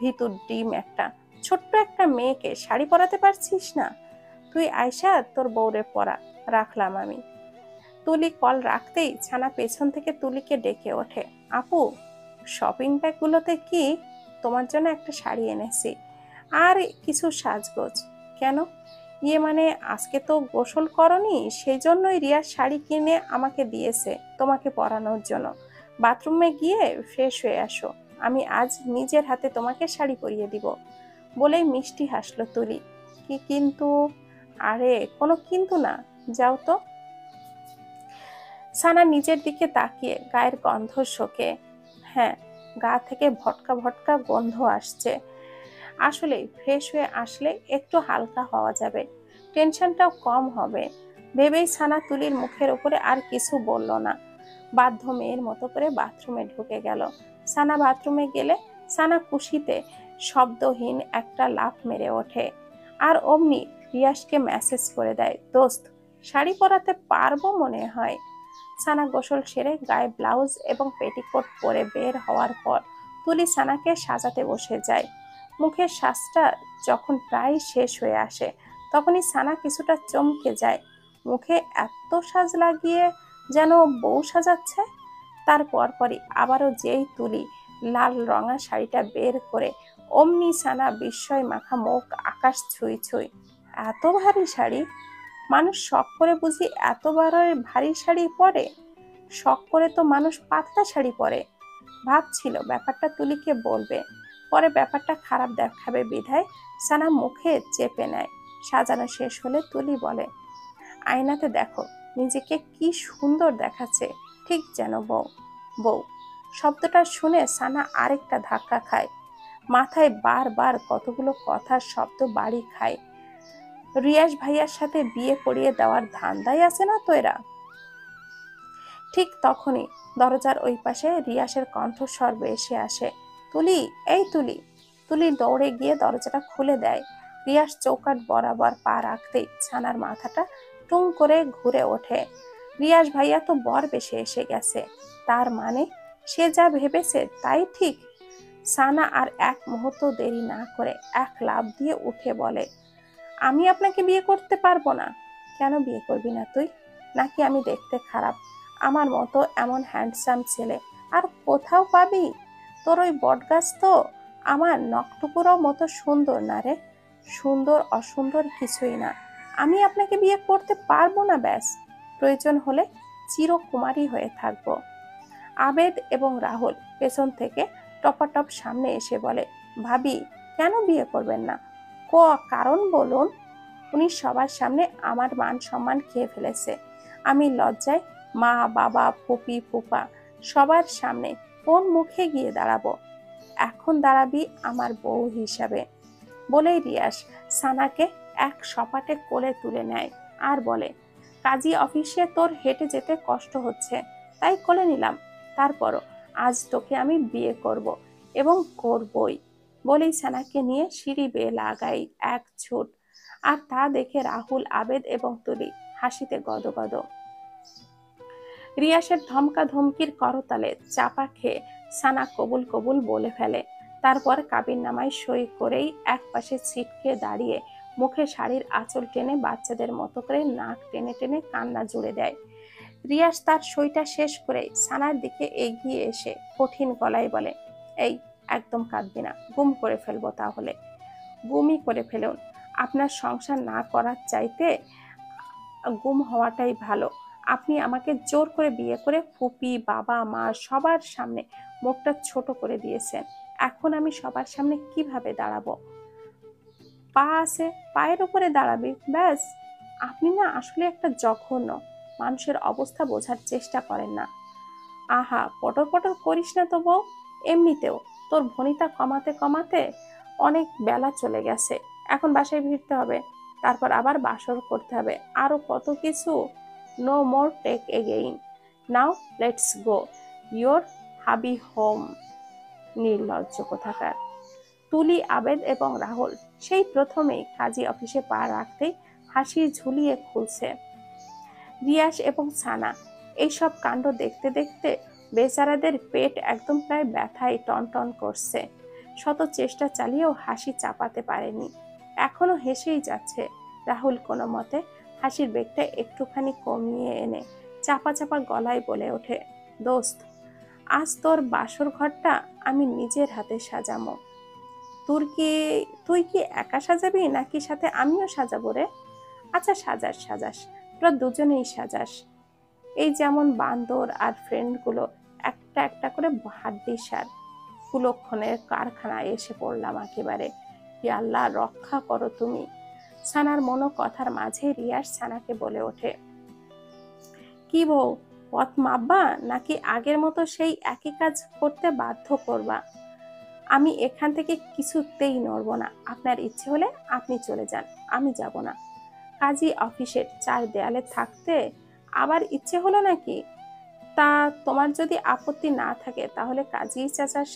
ভিতুর ডিম একটা, ছোট্ট একটা মেয়েকে শাড়ি পরাতে পারছিস না? তুই আয়সা তোর বউরে পরা, রাখলাম আমি। তুলি কল রাখতেই ছানা পেছন থেকে তুলিকে ডেকে ওঠে, আপু, শপিং ব্যাগগুলোতে কি তোমার জন্য একটা শাড়ি এনেছি আর কিছু সাজগোজ। কেন? ইয়ে মানে আজকে তো গোসল করনি, সেই জন্যই রিয়া শাড়ি কিনে আমাকে দিয়েছে তোমাকে পরানোর জন্য। বাথরুমে গিয়ে ফ্রেশ হয়ে আসো, আমি আজ নিজের হাতে তোমাকে শাড়ি পরিয়ে দিব। বলেই মিষ্টি হাসলো তুলি। কি কিন্তু? আরে কোনো কিন্তু না, যাও তো। সানা নিজের দিকে তাকিয়ে গায়ের গন্ধ শোকে। হ্যাঁ, গা থেকে ভটকা ভটকা গন্ধ আসছে। আসলে ফ্রেশ হয়ে আসলে একটু হালকা হওয়া যাবে, টেনশনটাও কম হবে। ভেবেই সানা তুলির মুখের উপরে আর কিছু বলল না। বাধ্য মেয়ের মতো করে বাথরুমে ঢুকে গেল। সানা বাথরুমে গেলে সানা খুশিতে শব্দহীন একটা লাফ মেরে ওঠে, আর অমনি রিয়াসকে মেসেজ করে দেয়, দোস্ত, শাড়ি পরাতে পারবো মনে হয়। সানা গোসল সেরে গায়ে ব্লাউজ এবং পেটিকোট পরে বের হওয়ার পর তুলি সানাকে সাজাতে বসে যায়। মুখের সাজটা যখন প্রায় শেষ হয়ে আসে তখনই সানা কিছুটা চমকে যায়। মুখে এত সাজ লাগিয়ে যেন বউ সাজাচ্ছে। তার পরপরই আবারও যেই তুলি লাল রঙা শাড়িটা বের করে অমনি সানা বিস্ময় মাখা মুখ আকাশ ছুঁই ছুঁই। এত ভারী শাড়ি! মানুষ শখ করে বুঝি এত ভারী শাড়ি পরে? শখ করে তো মানুষ পাতলা শাড়ি পরে। ভাবছিল ব্যাপারটা তুলিকে বলবে, পরে ব্যাপারটা খারাপ দেখাবে বিধায় সানা মুখে চেপে নেয়। সাজানো শেষ হলে তুলি বলে, আয়নাতে দেখো নিজেকে কি সুন্দর দেখাচ্ছে, ঠিক যেন বউ। বউ শব্দটা শুনে সানা আরেকটা ধাক্কা খায়। মাথায় বারবার কতগুলো কথার শব্দ বাড়ি খায়। রিয়াজ ভাইয়ার সাথে বিয়ে করিয়ে দেওয়ার ধান্দায় আছে না তো এরা। ঠিক তখনই দরজার ওই পাশে রিয়াসের কণ্ঠস্বর ভেসে আসে, তুলি, এই তুলি। তুলি দৌড়ে গিয়ে দরজাটা খুলে দেয়। রিয়াস চৌকাঠ বরাবর পা রাখতেই ছানার মাথাটা টুং করে ঘুরে ওঠে। রিয়াস ভাইয়া তো বর বেশে এসে গেছে, তার মানে সে যা ভেবেছে তাই ঠিক। সানা আর এক মুহূর্ত দেরি না করে এক লাফ দিয়ে উঠে বলে, আমি আপনাকে বিয়ে করতে পারবো না। কেন বিয়ে করবি না তুই? নাকি আমি দেখতে খারাপ? আমার মতো এমন হ্যান্ডসাম ছেলে আর কোথাও পাবি? তোর ওই বটগাছ তো আমার নখটুকুরও মতো সুন্দর না রে। সুন্দর অসুন্দর কিছুই না। আমি আপনাকে বিয়ে করতে পারবো না, ব্যাস। প্রয়োজন হলে চিরকুমারী হয়ে থাকবো। আবেদ এবং রাহুল পেছন থেকে টপাটপ সামনে এসে বলে, ভাবি কেন বিয়ে করবেন না? কারণ বলুন। উনি সবার সামনে আমার মান সম্মান খেয়ে ফেলেছে। আমি লজ্জায় মা বাবা ফুপি ফুপা সবার সামনে কোন মুখে গিয়ে দাঁড়াবো? এখন দাঁড়াবি আমার বউ হিসাবে। বলেই রিয়াস সানাকে এক সপাটে কোলে তুলে নেয় আর বলে, কাজী অফিসে তোর হেঁটে যেতে কষ্ট হচ্ছে তাই কোলে নিলাম। তারপরও আজ তোকে আমি বিয়ে করব এবং করবই। বলেই সানাকে নিয়ে সিঁড়ি বেয়ে লাগাই এক ছুট। আর তা দেখে রাহুল, আবেদ এবং তুলি হাসিতে গদগদ। রিয়াসের ধমকা ধমকির করতালে চাপা খেয়ে সানা কবুল কবুল বলে ফেলে। তারপর কাবিননামায় সই করেই এক পাশে ছিটকে দাঁড়িয়ে মুখে শাড়ির আঁচল টেনে বাচ্চাদের মতো করে নাক টেনে টেনে কান্না জুড়ে দেয়। রিয়াস তার সইটা শেষ করে সানার দিকে এগিয়ে এসে কঠিন গলায় বলে, এই একদম কাঁদবি না, গুম করে ফেলবো। তাহলে গুমই করে ফেলুন। আপনার সংসার না করার চাইতে গুম হওয়াটাই ভালো। আপনি আমাকে জোর করে বিয়ে করে ফুপি বাবা মা সবার সামনে মুখটা ছোট করে দিয়েছেন। এখন আমি সবার সামনে কিভাবে দাঁড়াবো? পা আছে, পায়ের উপরে দাঁড়াবি, ব্যাস। আপনি না আসলে একটা জঘন্য। মানুষের অবস্থা বোঝার চেষ্টা করেন না। আহা, পটর পটর করিস না তো বউ। এমনিতেও তোর ভনিতা কমাতে কমাতে অনেক বেলা চলে গেছে। এখন বাসায় ফিরতে হবে, তারপর আবার বাসর করতে হবে, আরো কত কিছু। No more take again. Now let's go your hubby home. নির্লজ্জ কোথাকার। তুলি, আবেদ এবং রাহুল সেই প্রথমেই কাজী অফিসে পা রাখতেই হাসি ঝুলিয়ে খুলছে। রিয়াস এবং সানা এইসব কাণ্ড দেখতে দেখতে বেচারাদের পেট একদম প্রায় ব্যথায় টনটন করছে। শত চেষ্টা চালিয়েও হাসি চাপাতে পারেনি, এখনো হেসেই যাচ্ছে। রাহুল কোনো মতে হাসির বেগটা একটুখানি কমিয়ে এনে চাপা চাপা গলায় বলে ওঠে, দোস্ত, আজ তোর বাসর ঘরটা আমি নিজের হাতে সাজামো। তুই কি একা সাজাবি নাকি সাথে আমিও সাজাবো রে? আচ্ছা, সাজাস সাজাস, তোরা দুজনেই সাজাস। এই যেমন বান্দর আর ফ্রেন্ডগুলো একটা একটা করে হাড্ডি সার কুলক্ষণের কারখানায় এসে পড়লাম একেবারে। কি আল্লাহ রক্ষা করো তুমি। সানার মনো কথার মাঝে রিয়াস সানাকে বলে ওঠে, কি বউ, পথ মাপবা নাকি আগের মতো সেই একই কাজ করতে বাধ্য করবা? আমি এখান থেকে কিছুতেই নড়ব না। আপনার ইচ্ছে হলে আপনি চলে যান, আমি যাব না। কাজী অফিসের চার দেয়ালে থাকতে আবার ইচ্ছে হলো নাকি? তা তোমার যদি আপত্তি না থাকে তাহলে কাজী চাচার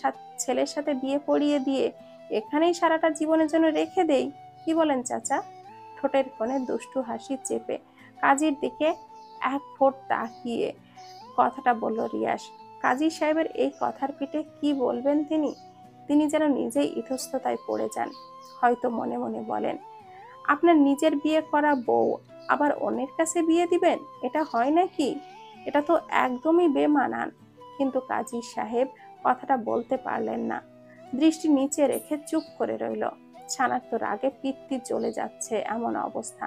ছেলের সাথে বিয়ে পড়িয়ে দিয়ে এখানেই সারাটা জীবনের জন্য রেখে দেই। কি বলেন চাচা? ঠোঁটের কোণে দুষ্টু হাসি চেপে কাজীর দিকে এক ফোঁট তাকিয়ে কথাটা বলল রিয়াস। কাজী সাহেবের এই কথার পিঠে কি বলবেন তিনি যেন নিজেই ইতস্ততায় পড়ে যান। হয়তো মনে মনে বলেন, আপনার নিজের বিয়ে করা বউ আবার অন্যের কাছে বিয়ে দিবেন? এটা হয় নাকি? এটা তো একদমই বেমানান। কিন্তু কাজী সাহেব কথাটা বলতে পারলেন না। দৃষ্টি নিচে রেখে চুপ করে রইল। ছানার তো রাগে পিত্তি চলে যাচ্ছে এমন অবস্থা,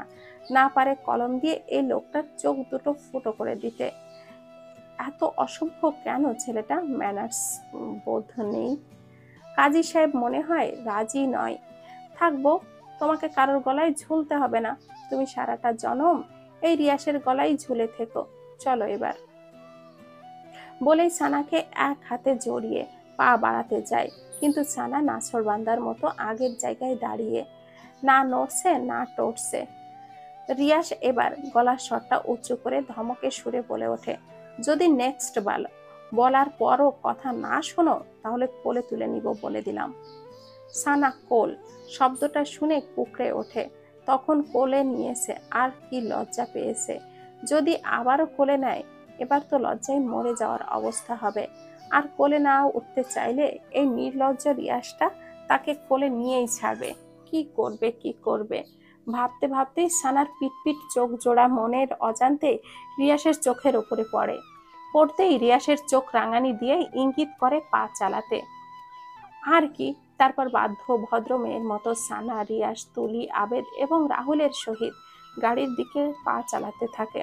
না পারে কলম দিয়ে এই লোকটার চোখ দুটো ফুটো করে দিতে। এত অসভ্য কেন ছেলেটা? ম্যানার্স বোধ নেই। কাজী সাহেব মনে হয় রাজি নয়। থাকবো, তোমাকে কারোর গলায় ঝুলতে হবে না। তুমি সারাটা জনম এই রিয়াসের গলায় ঝুলে থেকো। চলো এবার। বলেই সানাকে এক হাতে জড়িয়ে পা বাড়াতে যায়, কিন্তু সানা নাছোড়বান্দার মতো আগের জায়গায় দাঁড়িয়ে, না নড়ছে না টড়ছে। রিয়াস এবার গলার স্বরটা উঁচু করে ধমকে সুরে বলে ওঠে, যদি নেক্সট বলার পরও কথা না শোনো তাহলে কোলে তুলে নিব বলে দিলাম। সানা কোল শব্দটা শুনে কুকড়ে ওঠে। তখন কোলে নিয়েছে আর কি লজ্জা পেয়েছে। যদি আবারও কোলে নেয় এবার তো লজ্জায় মরে যাওয়ার অবস্থা হবে। আর কোলে না উঠতে চাইলে এই নির্লজ্জ রিয়াসটা তাকে কোলে নিয়েই ছাড়বে। কি করবে কি করবে ভাবতে ভাবতেই সানার পিটপিট চোখ জোড়া মনের অজান্তে রিয়াসের চোখের উপরে পড়তেই রিয়াসের চোখ রাঙানি দিয়ে ইঙ্গিত করে পা চালাতে। আর কি, তারপর বাধ্য ভদ্র মেয়ের মতো সানা, রিয়াস, তুলি, আবেদ এবং রাহুলের সহিত গাড়ির দিকে পা চালাতে থাকে।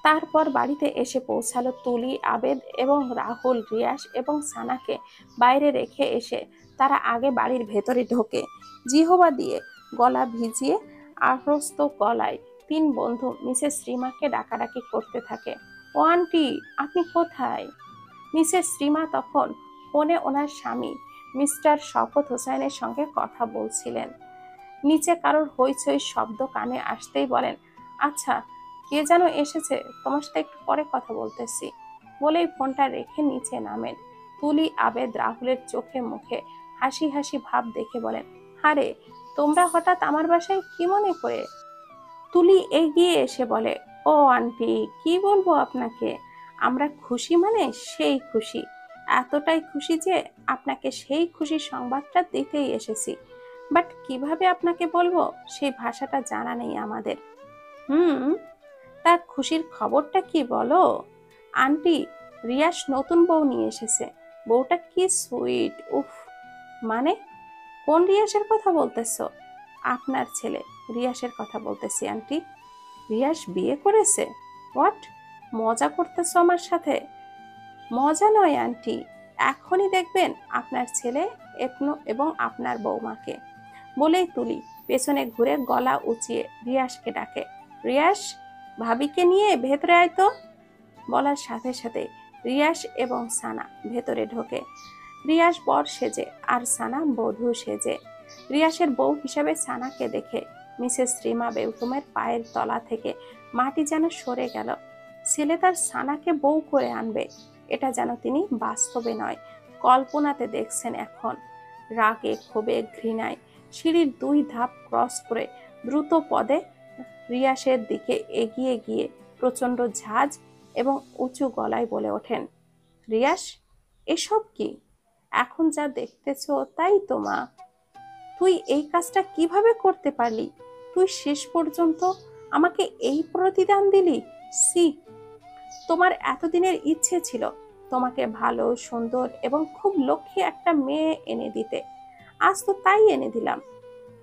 তারপর বাড়িতে এসে পৌঁছালো তুলি, আবেদ এবং রাহুল রিয়াস এবং সানাকে বাইরে রেখে এসে তারা আগে বাড়ির ভেতরে ঢোকে। জিহবা দিয়ে গলা ভিজিয়ে আহ্রস্ত গলায় তিন বন্ধু মিসেস শ্রীমাকে ডাকাডাকি করতে থাকে। ও আন্টি, আপনি কোথায়? মিসেস শ্রীমা তখন ফোনে ওনার স্বামী মিস্টার শওকত হোসেনের সঙ্গে কথা বলছিলেন। নিচে কারোর হইচই শব্দ কানে আসতেই বলেন, আচ্ছা কে যেন এসেছে, তোমার সাথে একটু পরে কথা বলতেছি বলেই ফোনটা রেখে নিচে নামেন। তুলি, আবেদ রাহুলের চোখে মুখে হাসি হাসি ভাব দেখে বলেন, আরে তোমরা হঠাৎ আমার বাসায় কি মনে করে? তুলি এগিয়ে এসে বলে, ও আন্টি, কি বলবো আপনাকে, আমরা খুশি মানে সেই খুশি, এতটাই খুশি যে আপনাকে সেই খুশির সংবাদটা দিতেই এসেছি। বাট কিভাবে আপনাকে বলবো সেই ভাষাটা জানা নেই আমাদের। তার খুশির খবরটা কি বলো? আন্টি, রিয়াস নতুন বউ নিয়ে এসেছে। বউটা কি সুইট, উফ। মানে কোন রিয়াসের কথা বলতেছো? আপনার ছেলে রিয়াসের কথা বলতেছি আন্টি। রিয়াস বিয়ে করেছে? হোয়াট, মজা করতেছো আমার সাথে? মজা নয় আন্টি, এখনই দেখবেন আপনার ছেলে এবং আপনার বৌমাকে। বলেই তুলি পেছনে ঘুরে গলা উঁচিয়ে রিয়াসকে ডাকে, রিয়াস, ভাবিকে নিয়ে ভেতরে আয় তো। বলার সাথে সাথে রিয়াস এবং সানা ভেতরে ঢোকে। রিয়াস বর সেজে আর সানা বধূ সেজে। রিয়াসের বউ হিসাবে সানাকে দেখে মিসেস শ্রীমা বেগমের পায়ের তলা থেকে মাটি যেন সরে গেল। ছেলে তার সানাকে বউ করে আনবে, এটা যেন তিনি বাস্তবে নয় কল্পনাতে দেখছেন এখন। রাগে ক্ষোভে ঘৃণায় সিঁড়ির 2 ধাপ ক্রস করে দ্রুত পদে রিয়াসের দিকে এগিয়ে গিয়ে প্রচন্ড ঝাঁজ এবং উঁচু গলায় বলে ওঠেন, রিয়াস, এসব কি? এখন যা দেখতেছো তাই তো মা। তুই এই কাজটা কিভাবে করতে পারলি? তুই শেষ পর্যন্ত আমাকে এই প্রতিদান দিলি। সি, তোমার এতদিনের ইচ্ছে ছিল তোমাকে ভালো, সুন্দর এবং খুব লক্ষ্মী একটা মেয়ে এনে দিতে। আজ তো তাই এনে দিলাম।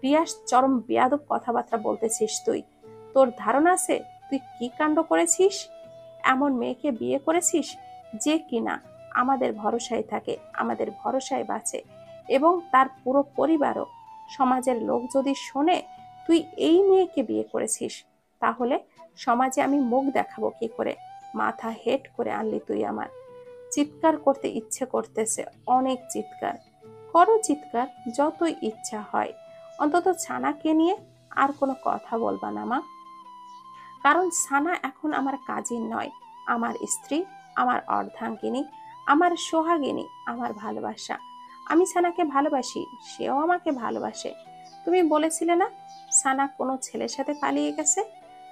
রিয়াস, চরম বেয়াদব কথাবার্তা বলতেছিস তুই। তোর ধারণা আছে তুই কি কাণ্ড করেছিস? এমন মেয়েকে বিয়ে করেছিস যে কিনা আমাদের ভরসায় থাকে, আমাদের ভরসায় বাঁচে এবং তার পুরো পরিবারও। সমাজের লোক যদি শোনে তুই এই মেয়েকে বিয়ে করেছিস, তাহলে সমাজে আমি মুখ দেখাবো কি করে? মাথা হেট করে আনলি তুই আমার। চিৎকার করতে ইচ্ছে করতেছে, অনেক চিৎকার করো, চিৎকার যতই ইচ্ছা হয়। অন্তত ছানাকে নিয়ে আর কোনো কথা বলবা না মা, কারণ সানা এখন আমার কাজিন নয়, আমার স্ত্রী, আমার অর্ধাঙ্গিনী, আমার সোহাগিনী, আমার ভালোবাসা। আমি সানাকে ভালোবাসি, সেও আমাকে ভালোবাসে। তুমি বলেছিলে না সানা কোনো ছেলের সাথে পালিয়ে গেছে?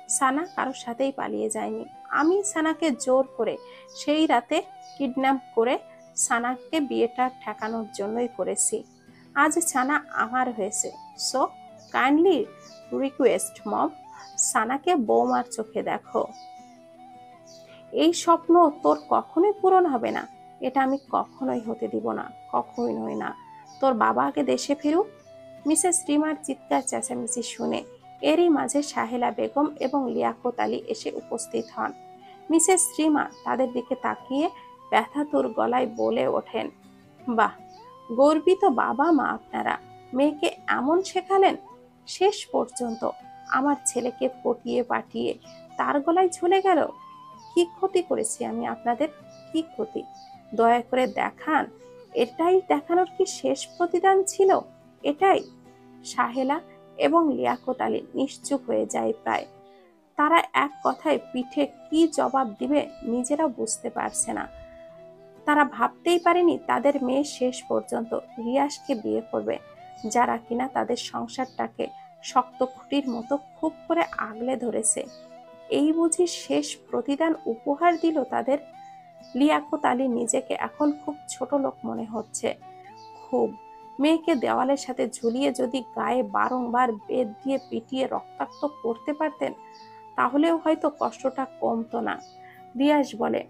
সানা কারোর সাথেই পালিয়ে যায়নি। আমি সানাকে জোর করে সেই রাতে কিডন্যাপ করে সানাকে বিয়েটা ঠেকানোর জন্যই করেছি। আজ সানা আমার হয়েছে। সো কাইন্ডলি রিকোয়েস্ট মম, সানাকে বৌমার চোখে দেখো। এই স্বপ্ন তোর কখনোই পূরণ হবে না, এটা আমি কখনোই হতে দিব না, কখনোই না। তোর বাবা আগে দেশে ফিরুক। মিসেস রিমার চিৎকার চেঁচামেচি শুনে এরই মাঝে সাহেলা বেগম এবং লিয়াকত আলী এসে উপস্থিত হন। মিসেস রিমা তাদের দিকে তাকিয়ে ব্যথাতুর গলায় বলে ওঠেন, বাহ, গর্বিত বাবা মা আপনারা। মেয়েকে এমন শেখালেন, শেষ পর্যন্ত আমার ছেলেকে পটিয়ে পাঠিয়ে তার গলায় ঝুলে গেল। কি ক্ষতি করেছি আমি আপনাদের? কি ক্ষতি? দয়া করে দেখান। এটাই দেখানোর কি শেষ প্রতিদান ছিল? এটাই? সাহেলা এবং লিয়াকত আলী নিশ্চুপ হয়ে যায় প্রায়। তারা এক কথায় পিঠে কি জবাব দিবে নিজেরা বুঝতে পারছে না। তারা ভাবতেই পারেনি তাদের মেয়ে শেষ পর্যন্ত রিয়াজকে বিয়ে করবে, যারা কিনা তাদের সংসারটাকে শক্ত খুঁটির মতো খুব করে আগলে ধরেছে। এই বুঝি শেষ প্রতিদান উপহার দিল তাদের? লিয়াকত আলী নিজেকে এখন খুব ছোট লোক মনে হচ্ছে। খুব। মেয়েকে দেওয়ালের সাথে ঝুলিয়ে যদি গায়ে বারংবার বেত দিয়ে পিটিয়ে রক্তাক্ত করতে পারতেন, তাহলেও হয়তো কষ্টটা কমতো না। রিয়াজ বলে,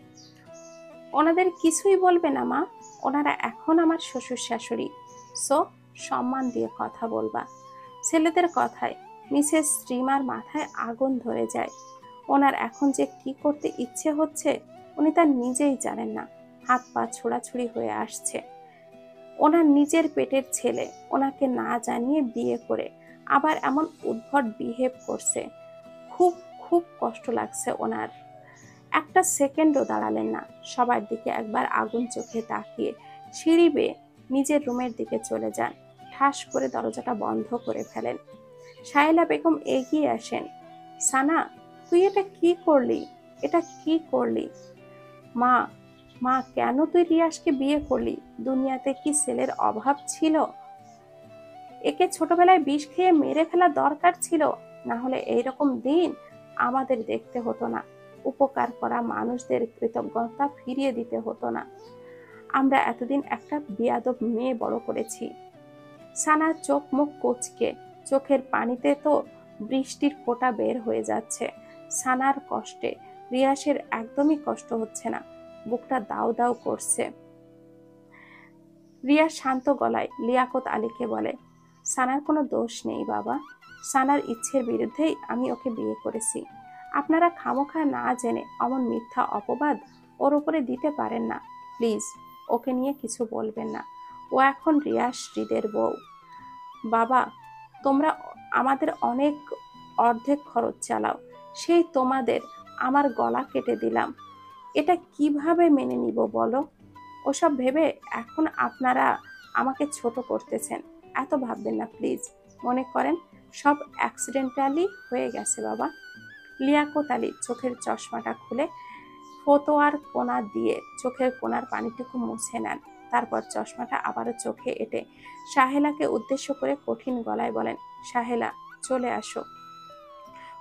ওনাদের কিছুই বলবে না মা, ওনারা এখন আমার শ্বশুর শাশুড়ি, সো সম্মান দিয়ে কথা বলবা। ছেলেদের কথায় মিসেস শ্রীমার মাথায় আগুন ধরে যায়। ওনার এখন যে কি করতে ইচ্ছে হচ্ছে উনি তা নিজেই জানেন না। হাত পা ছোড়াছুড়ি হয়ে আসছে। ওনার নিজের পেটের ছেলে ওনাকে না জানিয়ে বিয়ে করে আবার এমন উদ্ভট বিহেভ করছে। খুব খুব কষ্ট লাগছে ওনার। একটা সেকেন্ডও দাঁড়ালেন না, সবার দিকে একবার আগুন চোখে তাকিয়ে সিঁড়ি বেয়ে নিজের রুমের দিকে চলে যান। ঠাস করে দরজাটা বন্ধ করে ফেলেন। শায়লা বেগম এগিয়ে আসেন। সানা, তুই এটা কি করলি? এটা কি করলি? মা, মা, কেন তুই রিয়াজকে বিয়ে করলি? দুনিয়াতে কি ছেলের অভাব ছিল? একে ছোটবেলায় বিষ খেয়ে মেরে ফেলা দরকার ছিল, না হলে এইরকম দিন আমাদের দেখতে হতো না। উপকার করা মানুষদের কৃতজ্ঞতা ফিরিয়ে দিতে হতো না। আমরা এতদিন একটা বেয়াদব মেয়ে বড় করেছি। সানার চোখ মুখ কুঁচকে, চোখের পানিতে তো বৃষ্টির ফোঁটা বের হয়ে যাচ্ছে। সানার কষ্টে রিয়াসের একদমই কষ্ট হচ্ছে না, বুকটা দাউ দাউ করছে। রিয়া শান্ত গলায় লিয়াকত আলীকে বলে, সানার কোনো দোষ নেই বাবা, সানার ইচ্ছের বিরুদ্ধেই আমি ওকে বিয়ে করেছি। আপনারা খামোখা না জেনে অমন মিথ্যা অপবাদ ওর উপরে দিতে পারেন না। প্লিজ ওকে নিয়ে কিছু বলবেন না। ও এখন রিয়াস হৃদের বউ। বাবা, তোমরা আমাদের অনেক অর্ধেক খরচ চালাও, সেই তোমাদের আমার গলা কেটে দিলাম। এটা কিভাবে মেনে নিব বলো? ওসব ভেবে এখন আপনারা আমাকে ছোট করতেছেন। এত ভাববেন না প্লিজ। মনে করেন সব অ্যাক্সিডেন্টালি হয়ে গেছে বাবা। লিয়াকত আলী চোখের চশমাটা খুলে ফতোয়ার কোনা দিয়ে চোখের কোনার পানিটুকু মুছে নেন। তারপর চশমাটা আবারও চোখে এঁটে সাহেলাকে উদ্দেশ্য করে কঠিন গলায় বলেন, সাহেলা, চলে আসো।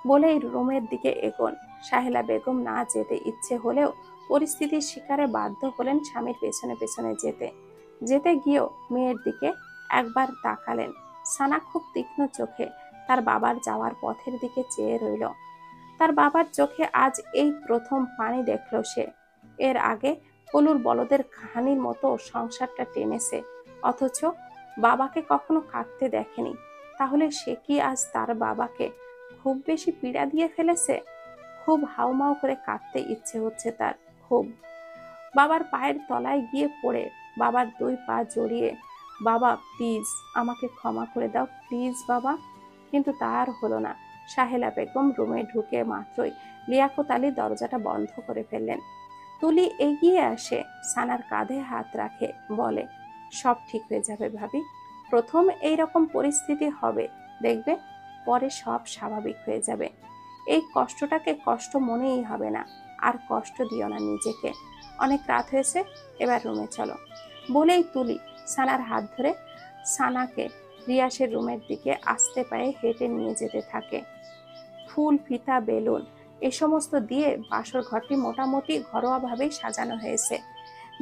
বলেই রুমের দিকে এগোন। সাহেলা বেগম না যেতে ইচ্ছে হলেও পরিস্থিতির শিকারে বাধ্য হলেন স্বামীর পেছনে পেছনে যেতে। যেতে গিয়েও মেয়ের দিকে একবার তাকালেন। সানা খুব তীক্ষ্ণ চোখে তার বাবার যাওয়ার পথের দিকে চেয়ে রইল। তার বাবার চোখে আজ এই প্রথম পানি দেখল সে। এর আগে কলুর বলদের কাহানির মতো সংসারটা টেনেছে, অথচ বাবাকে কখনো কাঁদতে দেখেনি। তাহলে সে কি আজ তার বাবাকে খুব বেশি পীড়া দিয়ে ফেলেছে? খুব হাউমাউ করে কাঁদতে ইচ্ছে হচ্ছে তার, খুব। বাবার পায়ের তলায় গিয়ে পড়ে বাবার দুই পা জড়িয়ে, বাবা প্লিজ আমাকে ক্ষমা করে দাও, প্লিজ বাবা। কিন্তু তার হলো না। সাহেলা বেগম রুমে ঢুকে মাত্রই লিয়াকত আলী দরজাটা বন্ধ করে ফেললেন। তুলি এগিয়ে আসে, সানার কাঁধে হাত রাখে, বলে, সব ঠিক হয়ে যাবে ভাবি। প্রথম এইরকম পরিস্থিতি হবে, দেখবে পরে সব স্বাভাবিক হয়ে যাবে। এই কষ্টটাকে কষ্ট মনেই হবে না। আর কষ্ট দিও না নিজেকে। অনেক রাত হয়েছে, এবার রুমে চলো। বলেই তুলি সানার হাত ধরে সানাকে রিয়াসের রুমের দিকে আস্তে পায়ে হেঁটে নিয়ে যেতে থাকে। ফুল, ফিতা, বেলুন এ সমস্ত দিয়ে বাসর ঘরটি মোটামুটি ঘরোয়াভাবেই সাজানো হয়েছে।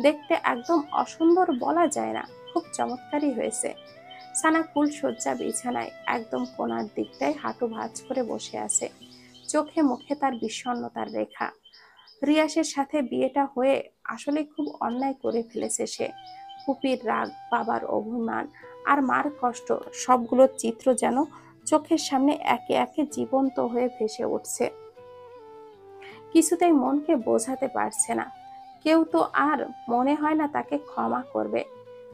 দেখতে একদম অসুন্দর বলা যায় না, খুব চমৎকারই হয়েছে। সানা ফুলশয্যা বিছানায় একদম কোণার দিকটায় হাঁটু ভাঁজ করে বসে আছে। চোখে মুখে তার বিষণ্ণতার রেখা। রিয়াসের সাথে বিয়েটা হয়ে আসলে খুব অন্যায় করে ফেলেছে সে। ফুপির রাগ, বাবার অভিমান আর মার কষ্ট, সবগুলো চিত্র যেন চোখের সামনে একে একে জীবন্ত হয়ে ভেসে উঠছে। কিছুতেই মনকে বোঝাতে পারছে না। কেউ তো আর মনে হয় না তাকে ক্ষমা করবে,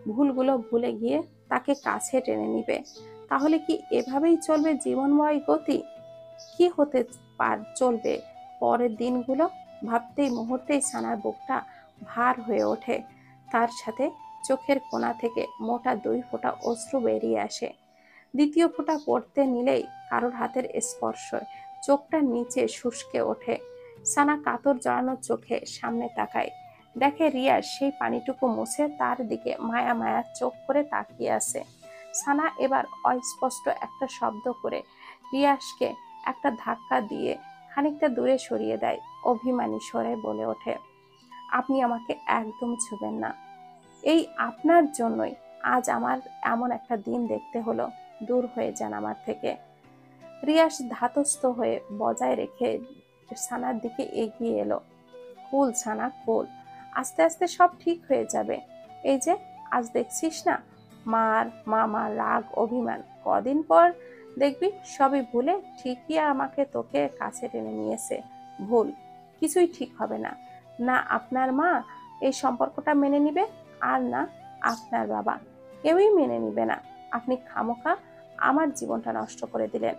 ভুলগুলো ভুলে গিয়ে তাকে কাছে টেনে নিবে। তাহলে কি এভাবেই চলবে জীবনময় গতি? কি হতে চলবে পরের দিনগুলো? ভাবতেই মুহূর্তেই সানার বুকটা ভার হয়ে ওঠে। তার সাথে চোখের কোণা থেকে মোটা 2 ফোঁটা অশ্রু বেরিয়ে আসে। দ্বিতীয় ফোঁটা পড়তে নিলেই কারোর হাতের স্পর্শে চোখটা নিচে শুষ্কে ওঠে। সানা কাতর জড়ানো চোখে সামনে তাকায়, দেখে রিয়াজ সেই পানিটুকু মুছে তার দিকে মায়া মায়া চোখ করে তাকিয়ে আছে। সানা এবার অস্পষ্ট একটা শব্দ করে রিয়াজকে একটা ধাক্কা দিয়ে খানিকটা দূরে সরিয়ে দেয়। অভিমানী স্বরে বলে ওঠে, আপনি আমাকে একদম ছুবেন না। এই আপনার জন্যই আজ আমার এমন একটা দিন দেখতে হলো। দূর হয়ে যান আমার থেকে। রিয়াজ ধাতস্থ হয়ে বজায় রেখে সানার দিকে এগিয়ে এলো। কুল সানা কুল, আস্তে আস্তে সব ঠিক হয়ে যাবে। এই যে আজ দেখছিস না, মার মামা রাগ অভিমান, কদিন পর দেখবি সবই ভুলে ঠিকই আমাকে তোকে কাছে টেনে নিয়েছে। ভুল কিছুই ঠিক হবে না। না আপনার মা এই সম্পর্কটা মেনে নিবে, আর না আপনার বাবা, কেউই মেনে নিবে না। আপনি খামোখা আমার জীবনটা নষ্ট করে দিলেন।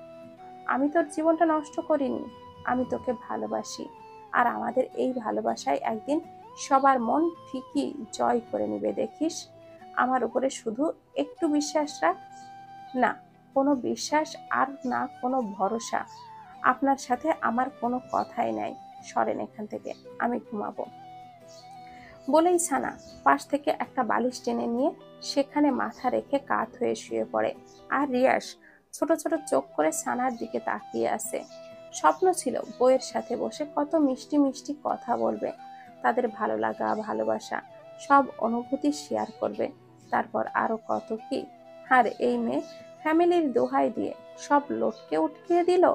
আমি তোর জীবনটা নষ্ট করিনি, আমি তোকে ভালোবাসি। আর আমাদের এই ভালোবাসায় একদিন সবার মন ঠিকই জয় করে নিবে, দেখিস। আমার উপরে শুধু একটু বিশ্বাস রাখ। না কোনো বিশ্বাস আর না কোনো ভরসা। আপনার সাথে আমার কোনো কথাই নাই, সরেন এখান থেকে, আমি ঘুমাবো। বলেই সানা পাশ থেকে একটা বালিশ টেনে নিয়ে সেখানে মাথা রেখে কাত হয়ে শুয়ে পড়ে। আর রিয়াজ ছোট ছোট চোখ করে সানার দিকে তাকিয়ে আছে। স্বপ্ন ছিল বইয়ের সাথে বসে কত মিষ্টি মিষ্টি কথা বলবে, তাদের ভালো লাগা ভালোবাসা সব অনুভূতি শেয়ার করবে। তারপর আরো কত কি। আর এই মেয়ে ফ্যামিলির দোহাই দিয়ে সব লটকে উটকিয়ে দিল।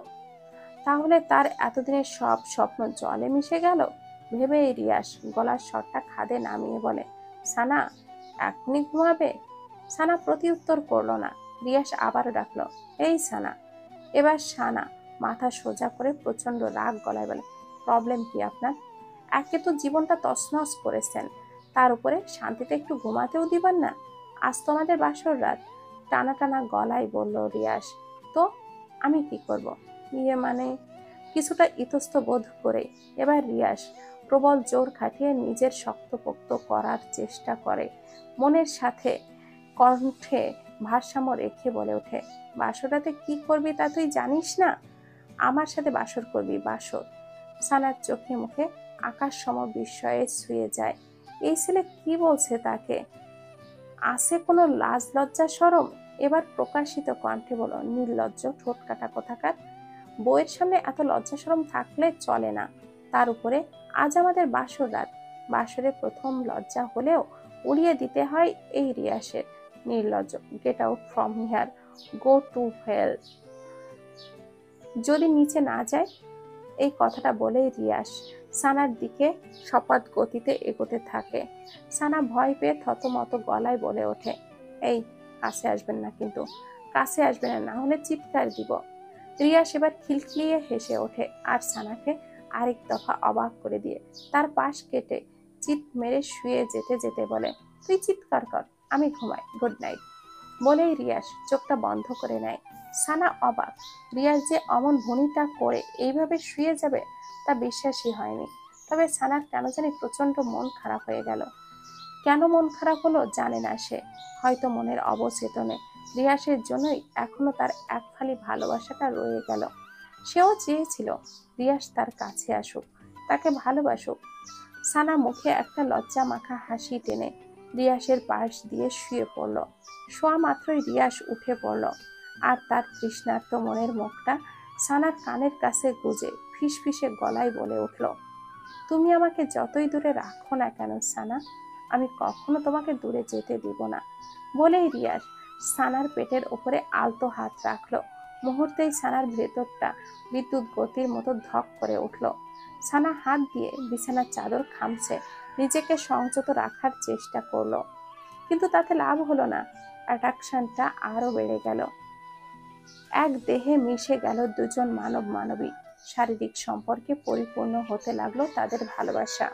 তাহলে তার এতদিনের সব স্বপ্ন জলে মিশে গেল। ভেবেই রিয়াজ গলার স্বরটা খাদে নামিয়ে বলে, সানা এখনই ঘুমাবে? সানা প্রতি উত্তর করলো না। রিয়াজ আবার ডাকলো, এই সানা। এবার সানা মাথা সোজা করে প্রচন্ড রাগ গলায় বলে, প্রবলেম কি আপনার? একে তো জীবনটা তছনছ করেছেন, তার উপরে শান্তিতে একটু ঘুমাতেও দিবেন না। আজ তো আমাদের বাসর রাত। টানা টানা গলায় বলল রিয়াজ, তো আমি কি করব? ইয়ে মানে কিছুটা ইতস্ত বোধ করে এবার রিয়াজ প্রবল জোর খাটিয়ে নিজের শক্তপোক্ত করার চেষ্টা করে। মনের সাথে কণ্ঠে ভারসাম্য রেখে বলে ওঠে, বাসরাতে কি করবি তা তুই জানিস না? আমার সাথে বাসর করবি, বাসর। সানার চোখে মুখে আকাশ সম বিস্ময়ে ছুঁয়ে যায়। এই ছেলে কি বলছে তাকে? আছে কোনো লাজ লজ্জা শরম? এবার প্রকাশিত কণ্ঠে বলো, নির্লজ্জ ঠোঁট কাটা কোথাকার। বউয়ের সামনে এত লজ্জা শরম থাকলে চলে না। তার উপরে আজ আমাদের বাসর রাত। বাসরে প্রথম লজ্জা হলেও উড়িয়ে দিতে হয় এই রিয়াসের। নির্লজ্জ, get out from here, go to hell. যদি নিচে না যায়। এই কথাটা বলেই রিয়াস সানার দিকে শপথ গতিতে এগোতে থাকে। সানা ভয় পেয়ে থতমত গলায় বলে ওঠে, এই কাছে আসবেন না কিন্তু, কাছে আসবেন না, না হলে চিৎকার দিব। রিয়াস এবার খিলখিলিয়ে হেসে ওঠে আর সানাকে আরেক দফা অবাক করে দিয়ে তার পাশ কেটে চিৎ মেরে শুয়ে যেতে যেতে বলে, তুই চিৎকার কর, আমি ঘুমাই, গুড নাইট। বলেই রিয়াস চোখটা বন্ধ করে নেয়। সানা অবাক, রিয়াজ যে অমন ভনিতা করে এইভাবে শুয়ে যাবে তা বিশ্বাসই হয়নি। তবে সানার কেন জানি প্রচন্ড মন খারাপ হয়ে গেল। কেন মন খারাপ হলো জানে না সে, হয়তো মনের অবচেতনে রিয়াসের জন্যই এখনো তার এক ফালি ভালোবাসাটা রয়ে গেল। সেও চেয়েছিল রিয়াস তার কাছে আসুক, তাকে ভালোবাসুক। সানা মুখে একটা লজ্জা মাখা হাসি টেনে রিয়াসের পাশ দিয়ে শুয়ে পড়ল। শোয়া মাত্রই রিয়াস উঠে পড়ল আর তার তৃষ্ণার্ত মনের মুখটা সানার কানের কাছে গুজে ফিসফিসে গলায় বলে উঠল, তুমি আমাকে যতই দূরে রাখো না কেন সানা, আমি কখনো তোমাকে দূরে যেতে দিব না। বলেই রিয়াস সানার পেটের ওপরে আলতো হাত রাখলো। মুহূর্তেই সানার ভেতরটা বিদ্যুৎ গতির মতো ধক করে উঠল। সানা হাত দিয়ে বিছানার চাদর খামছে নিজেকে সংযত রাখার চেষ্টা করলো, কিন্তু তাতে লাভ হলো না। অ্যাট্রাকশনটা আরো বেড়ে গেল। এক দেহে মিশে গেল দুজন মানব মানবী। শারীরিক সম্পর্কে পরিপূর্ণ হতে লাগলো তাদের ভালোবাসা।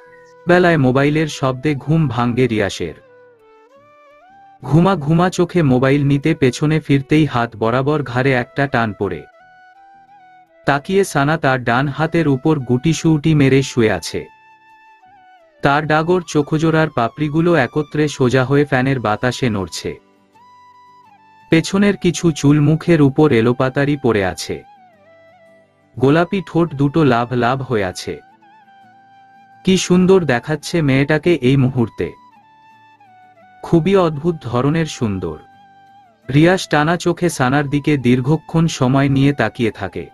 বেলায় মোবাইলের শব্দে ঘুম ভাঙ্গে রিয়াসের। ঘুমা ঘুমা চোখে মোবাইল নিতে পেছনে ফিরতেই হাত বরাবর ঘাড়ে একটা টান পড়ে। তাকিয়ে সানা তার ডান হাতের উপর গুটিসুটি মেরে শুয়ে আছে। তার ডাগর চোখজোড়ার পাপড়িগুলো একত্রে সোজা হয়ে ফ্যানের বাতাসে নড়ছে। পেছনের কিছু চুল মুখের উপর এলোপাতারি পড়ে আছে। গোলাপি ঠোঁট দুটো লাভ লাভ হয়ে আছে। কি সুন্দর দেখাচ্ছে মেয়েটাকে এই মুহূর্তে, খুবই অদ্ভুত ধরনের সুন্দর। রিয়াজ টানা চোখে সানার দিকে দীর্ঘক্ষণ সময় নিয়ে তাকিয়ে থাকে।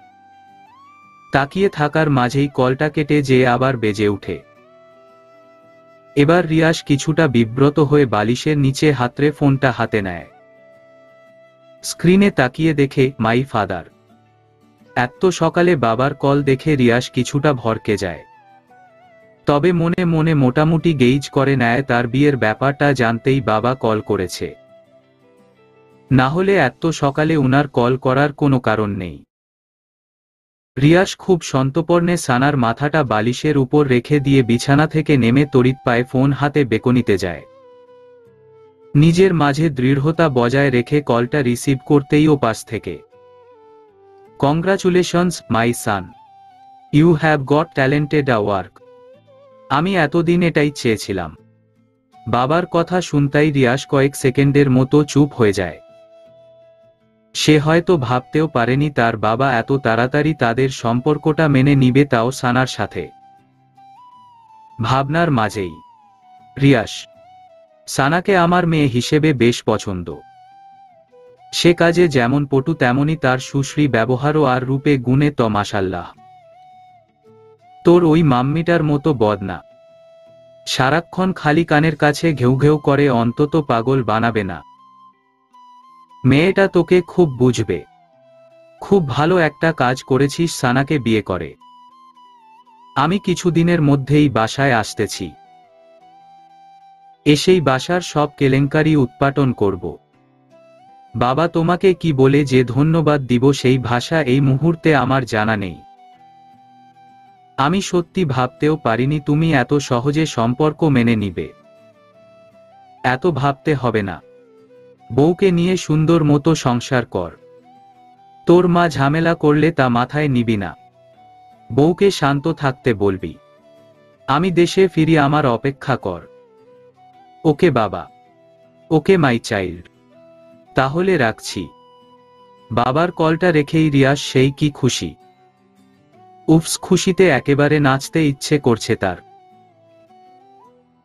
তাকিয়ে থাকার মাঝেই কলটা কেটে যেয়ে আবার বেজে ওঠে। এবার রিয়াজ কিছুটা বিব্রত হয়ে বালিশের নিচে হাতড়ে ফোনটা হাতে নেয়। স্ক্রিনে তাকিয়ে দেখে মাই ফাদার। এত সকালে বাবার কল দেখে রিয়াজ কিছুটা ভরকে যায়। তবে মনে মনে মোটামুটি গেইজ করে নেয় তার বিয়ের ব্যাপারটা জানতেই বাবা কল করেছে। না হলে এত সকালে উনার কল করার কোনো কারণ নেই। রিয়াজ খুব সন্তর্পণে সানার মাথাটা বালিশের উপর রেখে দিয়ে বিছানা থেকে নেমে তড়িৎ পায়ে ফোন হাতে বেকনিতে যায়। নিজের মাঝে দৃঢ়তা বজায় রেখে কলটা রিসিভ করতেই ও পাশ থেকে, congratulations my son, you have got talented a work. আমি এতদিন এটাই চেয়েছিলাম। বাবার কথা শুনতেই রিয়াজ কয়েক সেকেন্ডের মতো চুপ হয়ে যায়। সে হয়তো ভাবতেও পারেনি তার বাবা এত তাড়াতাড়ি তাদের সম্পর্কটা মেনে নিবে, তাও সানার সাথে। ভাবনার মাঝেই, রিয়াজ, সানাকে আমার মেয়ে হিসেবে বেশ পছন্দ। সে কাজে যেমন পটু তেমনি তার সুশ্রী ব্যবহারও আর রূপে গুণে তো মাশাল্লাহ। তোর ওই মাম্মিটার মতো বদ না। সারাক্ষণ খালি কানের কাছে ঘেউ ঘেউ করে, অন্তত পাগল বানাবে না। মেয়েটা তোকে খুব বুঝবে। খুব ভালো একটা কাজ করেছিস সানাকে বিয়ে করে। আমি কিছুদিনের মধ্যেই বাসায় আসতেছি। এসেই বাসার সব কেলেঙ্কারি উৎপাটন করব। বাবা তোমাকে কি বলে যে ধন্যবাদ দিব সেই ভাষা এই মুহূর্তে আমার জানা নেই। আমি সত্যি ভাবতেও পারিনি তুমি এত সহজে সম্পর্ক মেনে নিবে। এত ভাবতে হবে না। বউকে নিয়ে সুন্দর মতো সংসার কর। তোর মা ঝামেলা করলে তা মাথায় নিবি না। বউকে শান্ত থাকতে বলবি। আমি দেশে ফিরি, আমার অপেক্ষা কর। ওকে বাবা। ওকে মাই চাইল্ড। তাহলে রাখছি। বাবার কলটা রেখেই রিয়াজ সেই কি খুশি। উফস, খুশিতে একেবারে নাচতে ইচ্ছে করছে তার।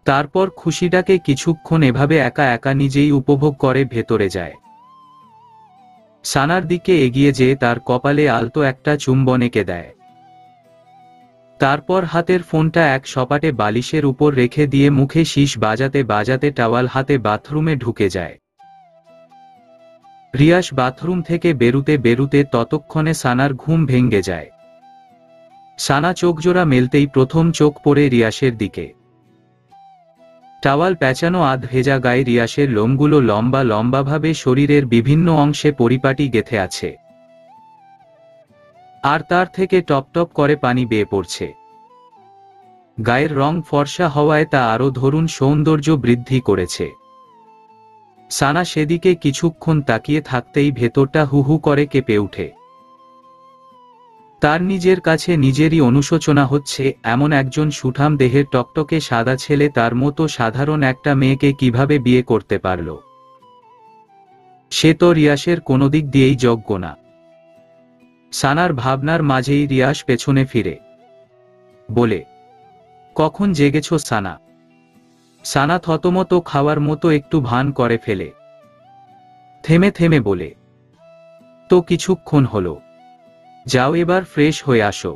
তারপর খুশিটাকে কিছুক্ষণ এভাবে একা একা নিজেই উপভোগ করে ভেতরে যায়। সানার দিকে এগিয়ে যেয়ে তার কপালে আলতো একটা চুম্বন এঁকে দেয়। তারপর হাতের ফোনটা এক সপাটে বালিশের উপর রেখে দিয়ে মুখে শীষ বাজাতে বাজাতে টাওয়াল হাতে বাথরুমে ঢুকে যায়। রিয়াজ বাথরুম থেকে বেরুতে বেরুতে ততক্ষণে সানার ঘুম ভেঙে যায়। সানা চোখজোড়া মেলতেই প্রথম চোখ পড়ে রিয়াসের দিকে। টাওয়াল প্যাঁচানো আধ ভেজা গায়ে রিয়াসের লোমগুলো লম্বা লম্বাভাবে শরীরের বিভিন্ন অংশে পরিপাটি গেঁথে আছে। আর তার থেকে টপটপ করে পানি বেয়ে পড়ছে। গায়ের রং ফর্সা হওয়ায় তা আরও ধরুন সৌন্দর্য বৃদ্ধি করেছে। সানা সেদিকে কিছুক্ষণ তাকিয়ে থাকতেই ভেতরটা হু হু করে কেঁপে উঠে। তার নিজের কাছে নিজেরই অনুশোচনা হচ্ছে, এমন একজন সুঠাম দেহের টকটকে সাদা ছেলে তার মতো সাধারণ একটা মেয়েকে কিভাবে বিয়ে করতে পারল। সে তো রিয়াসের কোনো দিক দিয়েই যোগ্য না। সানার ভাবনার মাঝেই রিয়াস পেছনে ফিরে বলে, কখন জেগেছ সানা? সানা থতমত খাওয়ার মতো একটু ভান করে ফেলে। থেমে থেমে বলে, তো কিছুক্ষণ হলো। যাও এবার ফ্রেশ হয়ে আসো।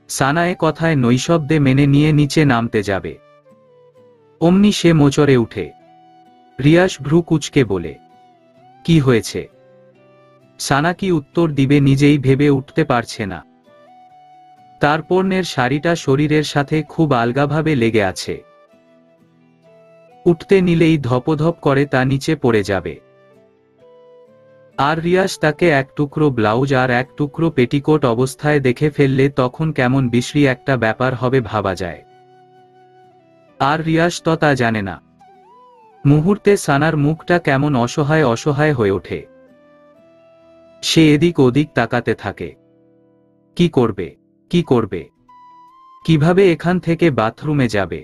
সানা এ কথায় নৈশব্দে মেনে নিয়ে নিচে নামতে যাবে। অমনি সে মোচড়ে উঠে। রিয়াস ভ্রু কুঁচকে বলে, কি হয়েছে? সানা কি উত্তর দিবে নিজেই ভেবে উঠতে পারছে না। তার পরনের শাড়িটা শরীরের সাথে খুব আলগাভাবে লেগে আছে। উঠতে নিলেই ধপধপ করে তা নিচে পড়ে যাবে। আর রিয়াস তাকে এক টুকরো ব্লাউজ আর এক টুকরো পেটিকোট অবস্থায় দেখে ফেললে তখন কেমন বিশ্রী একটা ব্যাপার হবে ভাবা যায়। আর রিয়াস তো তা জানে না। মুহূর্তে সানার মুখটা কেমন অসহায় অসহায় হয়ে ওঠে। সে এদিক ওদিক তাকাতে থাকে। কি করবে? কি করবে? কিভাবে এখান থেকে বাথরুমে যাবে?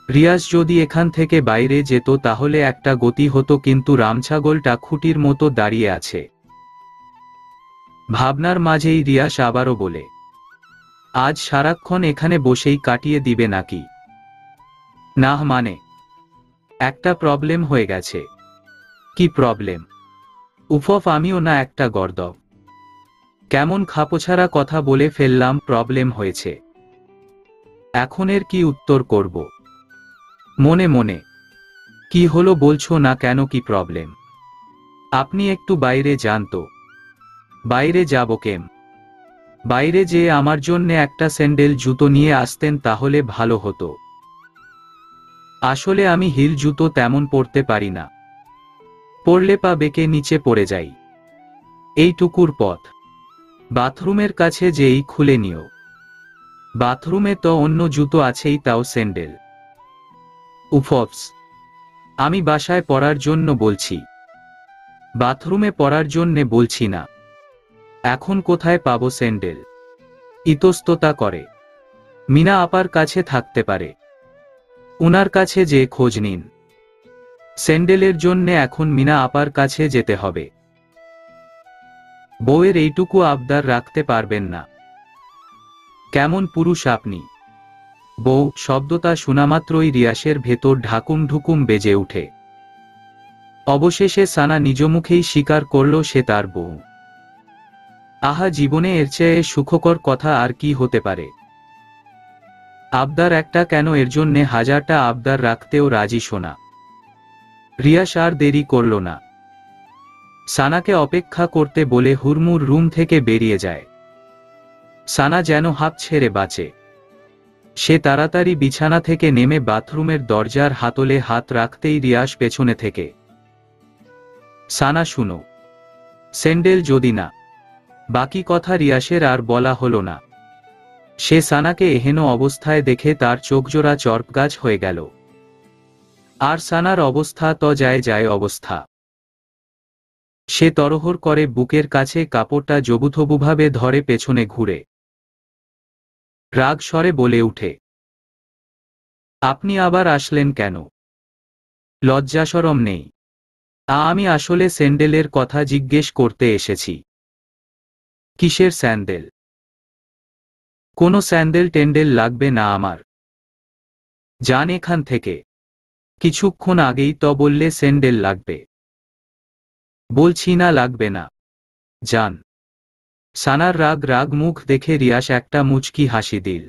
রিয়াজ যদি এখান থেকে বাইরে যেত তাহলে একটা গতি হতো, কিন্তু রামছাগলটা খুঁটির মতো দাঁড়িয়ে আছে। ভাবনার মাঝেই রিয়াজ আবারও বলে, আজ সারাক্ষণ এখানে বসেই কাটিয়ে দিবে নাকি? না মানে, একটা প্রবলেম হয়ে গেছে। কি প্রবলেম? উফফ, আমিও না একটা গর্দভ। কেমন খাপোছাড়া কথা বলে ফেললাম, প্রবলেম হয়েছে। এখন এর কি উত্তর করব? মনে মনে, কি হলো বলছো না কেন, কি প্রবলেম? আপনি একটু বাইরে যান তো। বাইরে যাব কেম? বাইরে যেয়ে আমার জন্যে একটা স্যান্ডেল জুতো নিয়ে আসতেন তাহলে ভালো হতো। আসলে আমি হিল জুতো তেমন পরতে পারি না, পরলে পা বেঁকে নিচে পড়ে যাই। এইটুকুর পথ, বাথরুমের কাছে যেই খুলে নিও। বাথরুমে তো অন্য জুতো আছেই, তাও স্যান্ডেল। উফস, আমি বাসায় পরার জন্য বলছি, বাথরুমে পরার জন্যে বলছি না। এখন কোথায় পাবো স্যান্ডেল? ইতস্ততা করে। মিনা আপার কাছে থাকতে পারে, উনার কাছে যে খোঁজ নিন। স্যান্ডেলের জন্যে এখন মিনা আপার কাছে যেতে হবে। বউয়ের এইটুকু আবদার রাখতে পারবেন না? কেমন পুরুষ আপনি! বউ শব্দটা শোনামাত্রই রিয়াসের ভেতর ঢাকুম ঢুকুম বেজে উঠে। অবশেষে সানা নিজ মুখেই স্বীকার করল সে তার বউ। আহা, জীবনে এর চেয়ে সুখকর কথা আর কি হতে পারে? আবদার একটা কেন, এর জন্যে হাজারটা আবদার রাখতেও রাজি সোনা। রিয়াস আর দেরি করল না। সানাকে অপেক্ষা করতে বলে হুড়মুড় রুম থেকে বেরিয়ে যায়। সানা যেন হাঁপ ছেড়ে বাঁচে। সে তাড়াতাড়ি বিছানা থেকে নেমে বাথরুমের দরজার হাতলে হাত রাখতেই রিয়াস পেছনে থেকে, সানা শুনো, স্যান্ডেল যদি না। বাকি কথা রিয়াসের আর বলা হলো না। সে সানাকে এহেন অবস্থায় দেখে তার চোখজোড়া চরপগাছ হয়ে গেল। আর সানার অবস্থা তো যায় যায় অবস্থা। সে তরহর করে বুকের কাছে কাপড়টা জবুথবুভাবে ধরে পেছনে ঘুরে রাগ স্বরে বলে উঠে, আপনি আবার আসলেন কেন? লজ্জাশরম নেই? আমি আসলে স্যান্ডেলের কথা জিজ্ঞেস করতে এসেছি। কিসের স্যান্ডেল? কোনো স্যান্ডেল টেন্ডেল লাগবে না আমার। যান এখান থেকে। কিছুক্ষণ আগেই তো বললে স্যান্ডেল লাগবে। বলছি না লাগবে না, যান। সানার রাগ রাগ মুখ দেখে রিয়াস একটা মুচকি হাসি দিল।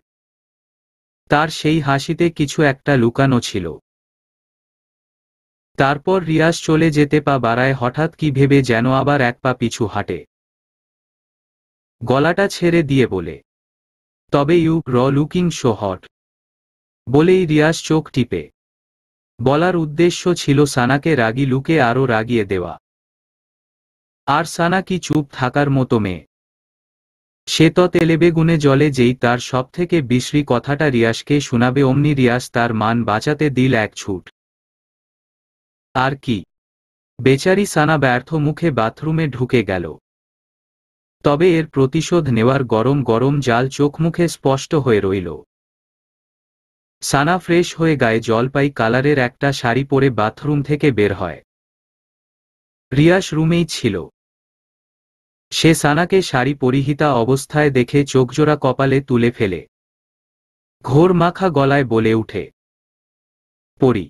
তার সেই হাসিতে কিছু একটা লুকানো ছিল। তারপর রিয়াস চলে যেতে পা বাড়ায়, হঠাৎ কি ভেবে যেন আবার এক পা পিছু হাঁটে। গলাটা ছেড়ে দিয়ে বলে, তবে ইউ লুকিং সো হট। বলেই রিয়াস চোখ টিপে। বলার উদ্দেশ্য ছিল সানাকে রাগী লুকে আরও রাগিয়ে দেওয়া। আর সানা কি চুপ থাকার মতো মেয়ে? সে তো তেলেবেগুনে জলে যেই তার সবথেকে বিশ্রী কথাটা রিয়াসকে শোনাবে অমনি রিয়াস তার মান বাঁচাতে দিল এক ছুট। আর কি, বেচারি সানা ব্যর্থ মুখে বাথরুমে ঢুকে গেল। তবে এর প্রতিশোধ নেওয়ার গরম গরম জাল চোখ মুখে স্পষ্ট হয়ে রইল। সানা ফ্রেশ হয়ে গায়ে জলপাই কালারের একটা শাড়ি পরে বাথরুম থেকে বের হয়। রিয়াস রুমেই ছিল। সে সানাকে শাড়ি পরিহিতা অবস্থায় দেখে চোখজোড়া কপালে তুলে ফেলে ঘোর মাখা গলায় বলে উঠে, পরি?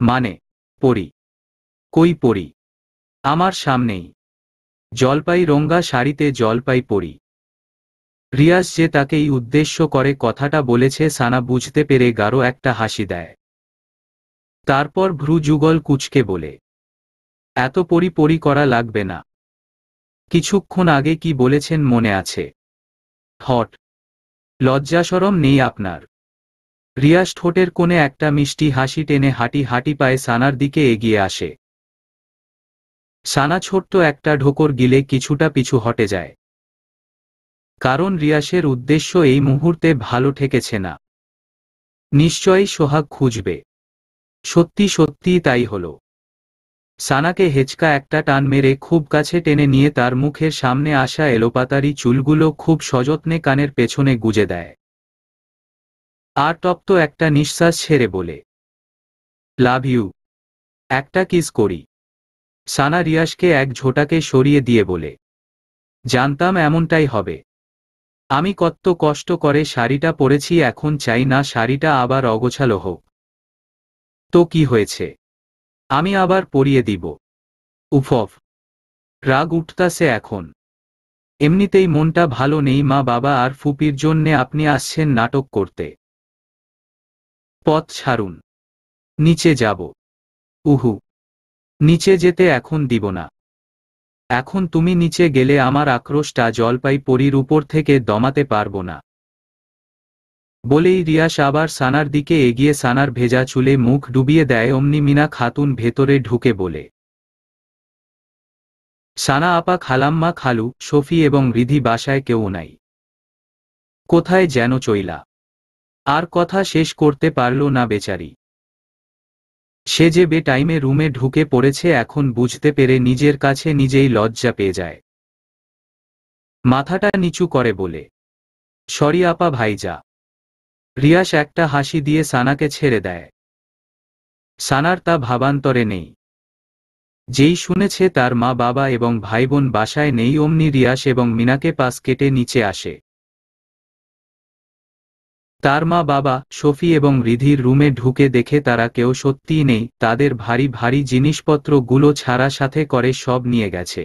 মানে পরি? কই পরি? আমার সামনেই জলপাই রঙা শাড়িতে জলপাই পরি। রিয়াস যে তাকেই উদ্দেশ্য করে কথাটা বলেছে সানা বুঝতে পেরে গাঢ় একটা হাসি দেয়। তারপর ভ্রু যুগল কুঁচকে বলে, এত পরি পরি করা লাগবে না। কিছুক্ষণ আগে কি বলেছেন মনে আছে? হট। লজ্জাশরম নেই আপনার? রিয়াস ঠোঁটের কোণে একটা মিষ্টি হাসি টেনে হাঁটি হাঁটি পায়ে সানার দিকে এগিয়ে আসে। সানা ছোট্ট একটা ঢোকর গিলে কিছুটা পিছু হটে যায়। কারণ রিয়াসের উদ্দেশ্য এই মুহূর্তে ভালো ঠেকেছে না। নিশ্চয়ই সোহাগ খুঁজবে। সত্যি সত্যিই তাই হলো। সানাকে হেঁচকা একটা টান মেরে খুব কাছে টেনে নিয়ে তার মুখের সামনে আসা এলোপাতাড়ি চুলগুলো খুব সযত্নে কানের পেছনে গুজে দেয়। আর তপ্ত একটা নিঃশ্বাস ছেড়ে বলে, লাভ ইউ। একটা কিস করি। সানা রিয়াজকে এক ঝোঁটাকে সরিয়ে দিয়ে বলে, জানতাম এমনটাই হবে। আমি কত কষ্ট করে শাড়িটা পরেছি, এখন চাই না শাড়িটা আবার অগোছালো হোক। তো কি হয়েছে, আমি আবার পরিয়ে দিব। উফফ, রাগ উঠতাছে এখন। এমনিতেই মনটা ভালো নেই, মা বাবা আর ফুপির জন্যে আপনি আসছেন নাটক করতে। পথ ছাড়ুন, নিচে যাব। উহু, নিচে যেতে এখন দিব না। এখন তুমি নিচে গেলে আমার আক্রোশটা জলপাইপড়ির উপর থেকে দমাতে পারবো না। বলেই রিয়াস আবার সানার দিকে এগিয়ে সানার ভেজা চুলে মুখ ডুবিয়ে দেয়। অমনি মিনা খাতুন ভেতরে ঢুকে বলে, সানা আপা, খালাম্মা, খালু, শফি এবং রিধি বাসায় কেউ নাই। কোথায় যেন চইলা। আর কথা শেষ করতে পারল না বেচারি। সে যে বেটাইমে রুমে ঢুকে পড়েছে এখন বুঝতে পেরে নিজের কাছে নিজেই লজ্জা পেয়ে যায়। মাথাটা নিচু করে বলে, সরি আপা ভাইজা। রিয়াস একটা হাসি দিয়ে সানাকে ছেড়ে দেয়। সানার তা ভাবান্তরে নেই। যেই শুনেছে তার মা বাবা এবং ভাইবোন বাসায় নেই, অমনি রিয়াস এবং মিনাকে পাশ কেটে নিচে আসে। তার মা বাবা, শফি এবং রিধির রুমে ঢুকে দেখে তারা কেউ সত্যিই নেই। তাদের ভারী ভারী জিনিসপত্রগুলো ছাড়া সাথে করে সব নিয়ে গেছে।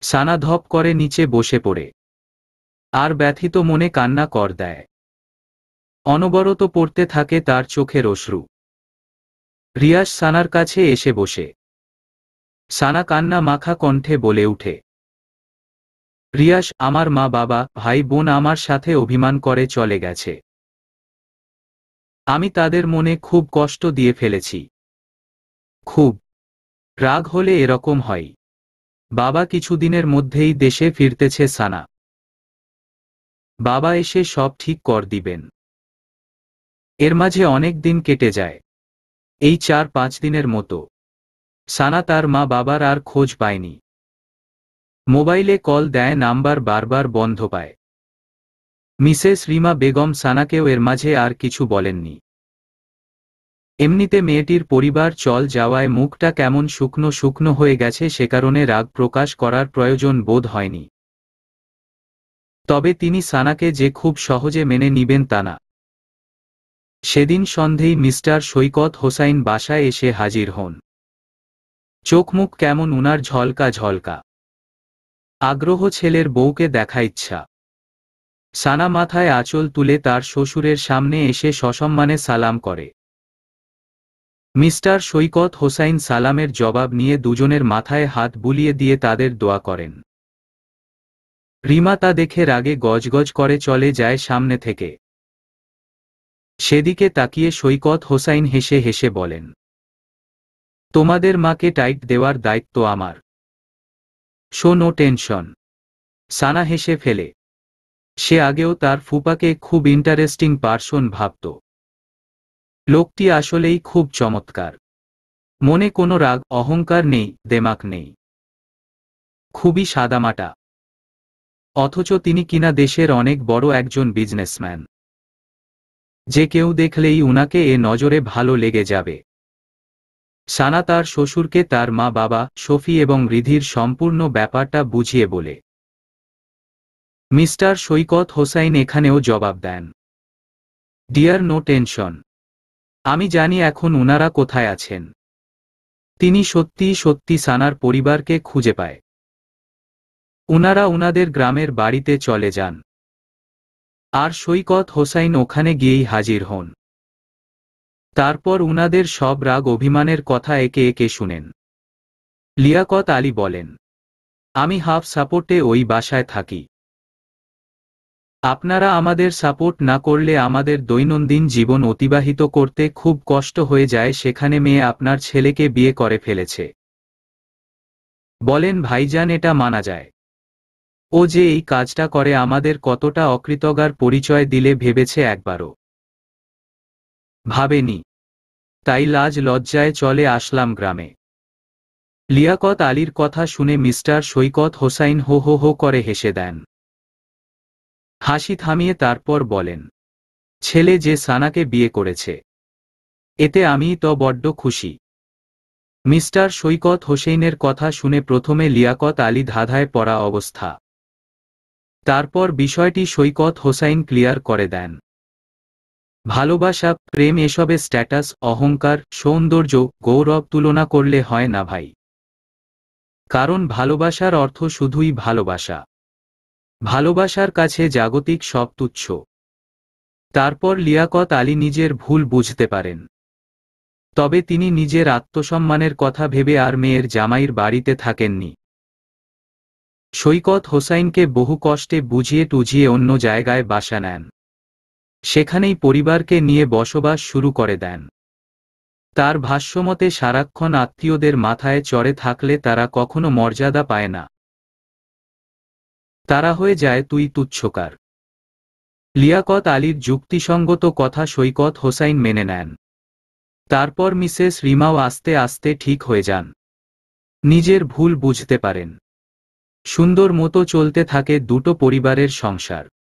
সানা ধপ করে নিচে বসে পড়ে আর ব্যথিত মনে কান্না কর দেয়। অনবরত পড়তে থাকে তার চোখের অশ্রু। রিয়াস সানার কাছে এসে বসে। সানা কান্না মাখা কণ্ঠে বলে উঠে, রিয়াস, আমার মা বাবা, ভাই বোন আমার সাথে অভিমান করে চলে গেছে। আমি তাদের মনে খুব কষ্ট দিয়ে ফেলেছি। খুব রাগ হলে এরকম হয়। বাবা কিছুদিনের মধ্যেই দেশে ফিরতেছে সানা। বাবা এসে সব ঠিক কর দিবেন। এর মাঝে অনেক দিন কেটে যায়, এই 4-5 দিনের মতো। সানা তার মা বাবার আর খোঁজ পায়নি। মোবাইলে কল দেয়, নাম্বার বারবার বন্ধ পায়। মিসেস রিমা বেগম সানাকেও এর মাঝে আর কিছু বলেননি। এমনিতে মেয়েটির পরিবার চল যাওয়ায় মুখটা কেমন শুকনো শুকনো হয়ে গেছে, সে কারণে রাগ প্রকাশ করার প্রয়োজন বোধ হয়নি। তবে তিনি সানাকে যে খুব সহজে মেনে নিবেন তা না। সেদিন সন্ধেই মিস্টার সৈকত হোসাইন বাসায় এসে হাজির হন। চোখ মুখ কেমন উনার ঝলকা ঝলকা। আগ্রহ, ছেলের বউকে দেখা ইচ্ছা। সানা মাথায় আঁচল তুলে তার শ্বশুরের সামনে এসে সসম্মানে সালাম করে। মিস্টার সৈকত হোসাইন সালামের জবাব নিয়ে দুজনের মাথায় হাত বুলিয়ে দিয়ে তাদের দোয়া করেন। রিমা তা দেখে রাগে গজগজ করে চলে যায় সামনে থেকে। সেদিকে তাকিয়ে সৈকত হোসাইন হেসে হেসে বলেন, তোমাদের মাকে টাইট দেওয়ার দায়িত্ব আমার। Show, no tension. সানা হেসে ফেলে। সে আগেও তার ফুপাকে খুব ইন্টারেস্টিং পার্সন ভাবত। লোকটি আসলেই খুব চমৎকার। মনে কোনো রাগ অহংকার নেই, দেমাক নেই। খুবই সাদামাটা। অথচ তিনি কিনা দেশের অনেক বড় একজন বিজনেসম্যান। যে কেউ দেখলেই উনাকে এ নজরে ভালো লেগে যাবে। সানা তার শ্বশুরকে তার মা বাবা, শফি এবং রিধির সম্পূর্ণ ব্যাপারটা বুঝিয়ে বলে। মিস্টার সৈকত হোসাইন এখানেও জবাব দেন, ডিয়ার, নো টেনশন। আমি জানি এখন উনারা কোথায় আছেন। তিনি সত্যি সত্যি সানার পরিবারকে খুঁজে পায়। উনারা উনাদের গ্রামের বাড়িতে চলে যান। আর সৈকত হোসাইন ওখানে গিয়েই হাজির হন। তারপর উনাদের সব রাগ অভিমানের কথা একে একে শুনেন। লিয়াকত আলী বলেন, আমি হাফ সাপোর্টে ওই বাসায় থাকি। আপনারা আমাদের সাপোর্ট না করলে আমাদের দৈনন্দিন জীবন অতিবাহিত করতে খুব কষ্ট হয়ে যায়। সেখানে মেয়ে আপনার ছেলেকে বিয়ে করে ফেলেছে। বলেন ভাইজান, এটা মানা যায়? ও যে এই কাজটা করে আমাদের কতটা অকৃতজ্ঞার পরিচয় দিলে ভেবেছে একবারও? ভাবেনি। তাই লাজ লজ্জায় চলে আসলাম গ্রামে। লিয়াকত আলীর কথা শুনে মিস্টার সৈকত হোসাইন হো হো হো করে হেসে দেন। হাসি থামিয়ে তারপর বলেন, ছেলে যে সানাকে বিয়ে করেছে, এতে আমি তো বড্ড খুশি। মিস্টার সৈকত হোসেনের কথা শুনে প্রথমে লিয়াকত আলী ধাঁধায় পড়া অবস্থা। তারপর বিষয়টি সৈকত হোসাইন ক্লিয়ার করে দেন। ভালোবাসা, প্রেম এসবে স্ট্যাটাস, অহংকার, সৌন্দর্য, গৌরব তুলনা করলে হয় না ভাই। কারণ ভালোবাসার অর্থ শুধুই ভালোবাসা। ভালোবাসার কাছে জাগতিক সব তুচ্ছ। তারপর লিয়াকত আলী নিজের ভুল বুঝতে পারেন। তবে তিনি নিজের আত্মসম্মানের কথা ভেবে আর মেয়ের জামাইয়ের বাড়িতে থাকেননি। সৈকত হোসাইনকে বহু কষ্টে বুঝিয়ে টুঝিয়ে অন্য জায়গায় বাসা নেন। সেখানেই পরিবারকে নিয়ে বসবাস শুরু করে দেন। তার ভাষ্যমতে সারাক্ষণ আত্মীয়দের মাথায় চড়ে থাকলে তারা কখনো মর্যাদা পায় না। তারা হয়ে যায় তুই তুচ্ছকার। লিয়াকত আলীর যুক্তিসঙ্গত কথা সৈকত হোসাইন মেনে নেন। তারপর মিসেস রিমাও আস্তে আস্তে ঠিক হয়ে যান। নিজের ভুল বুঝতে পারেন। সুন্দর মতো চলতে থাকে দুটো পরিবারের সংসার।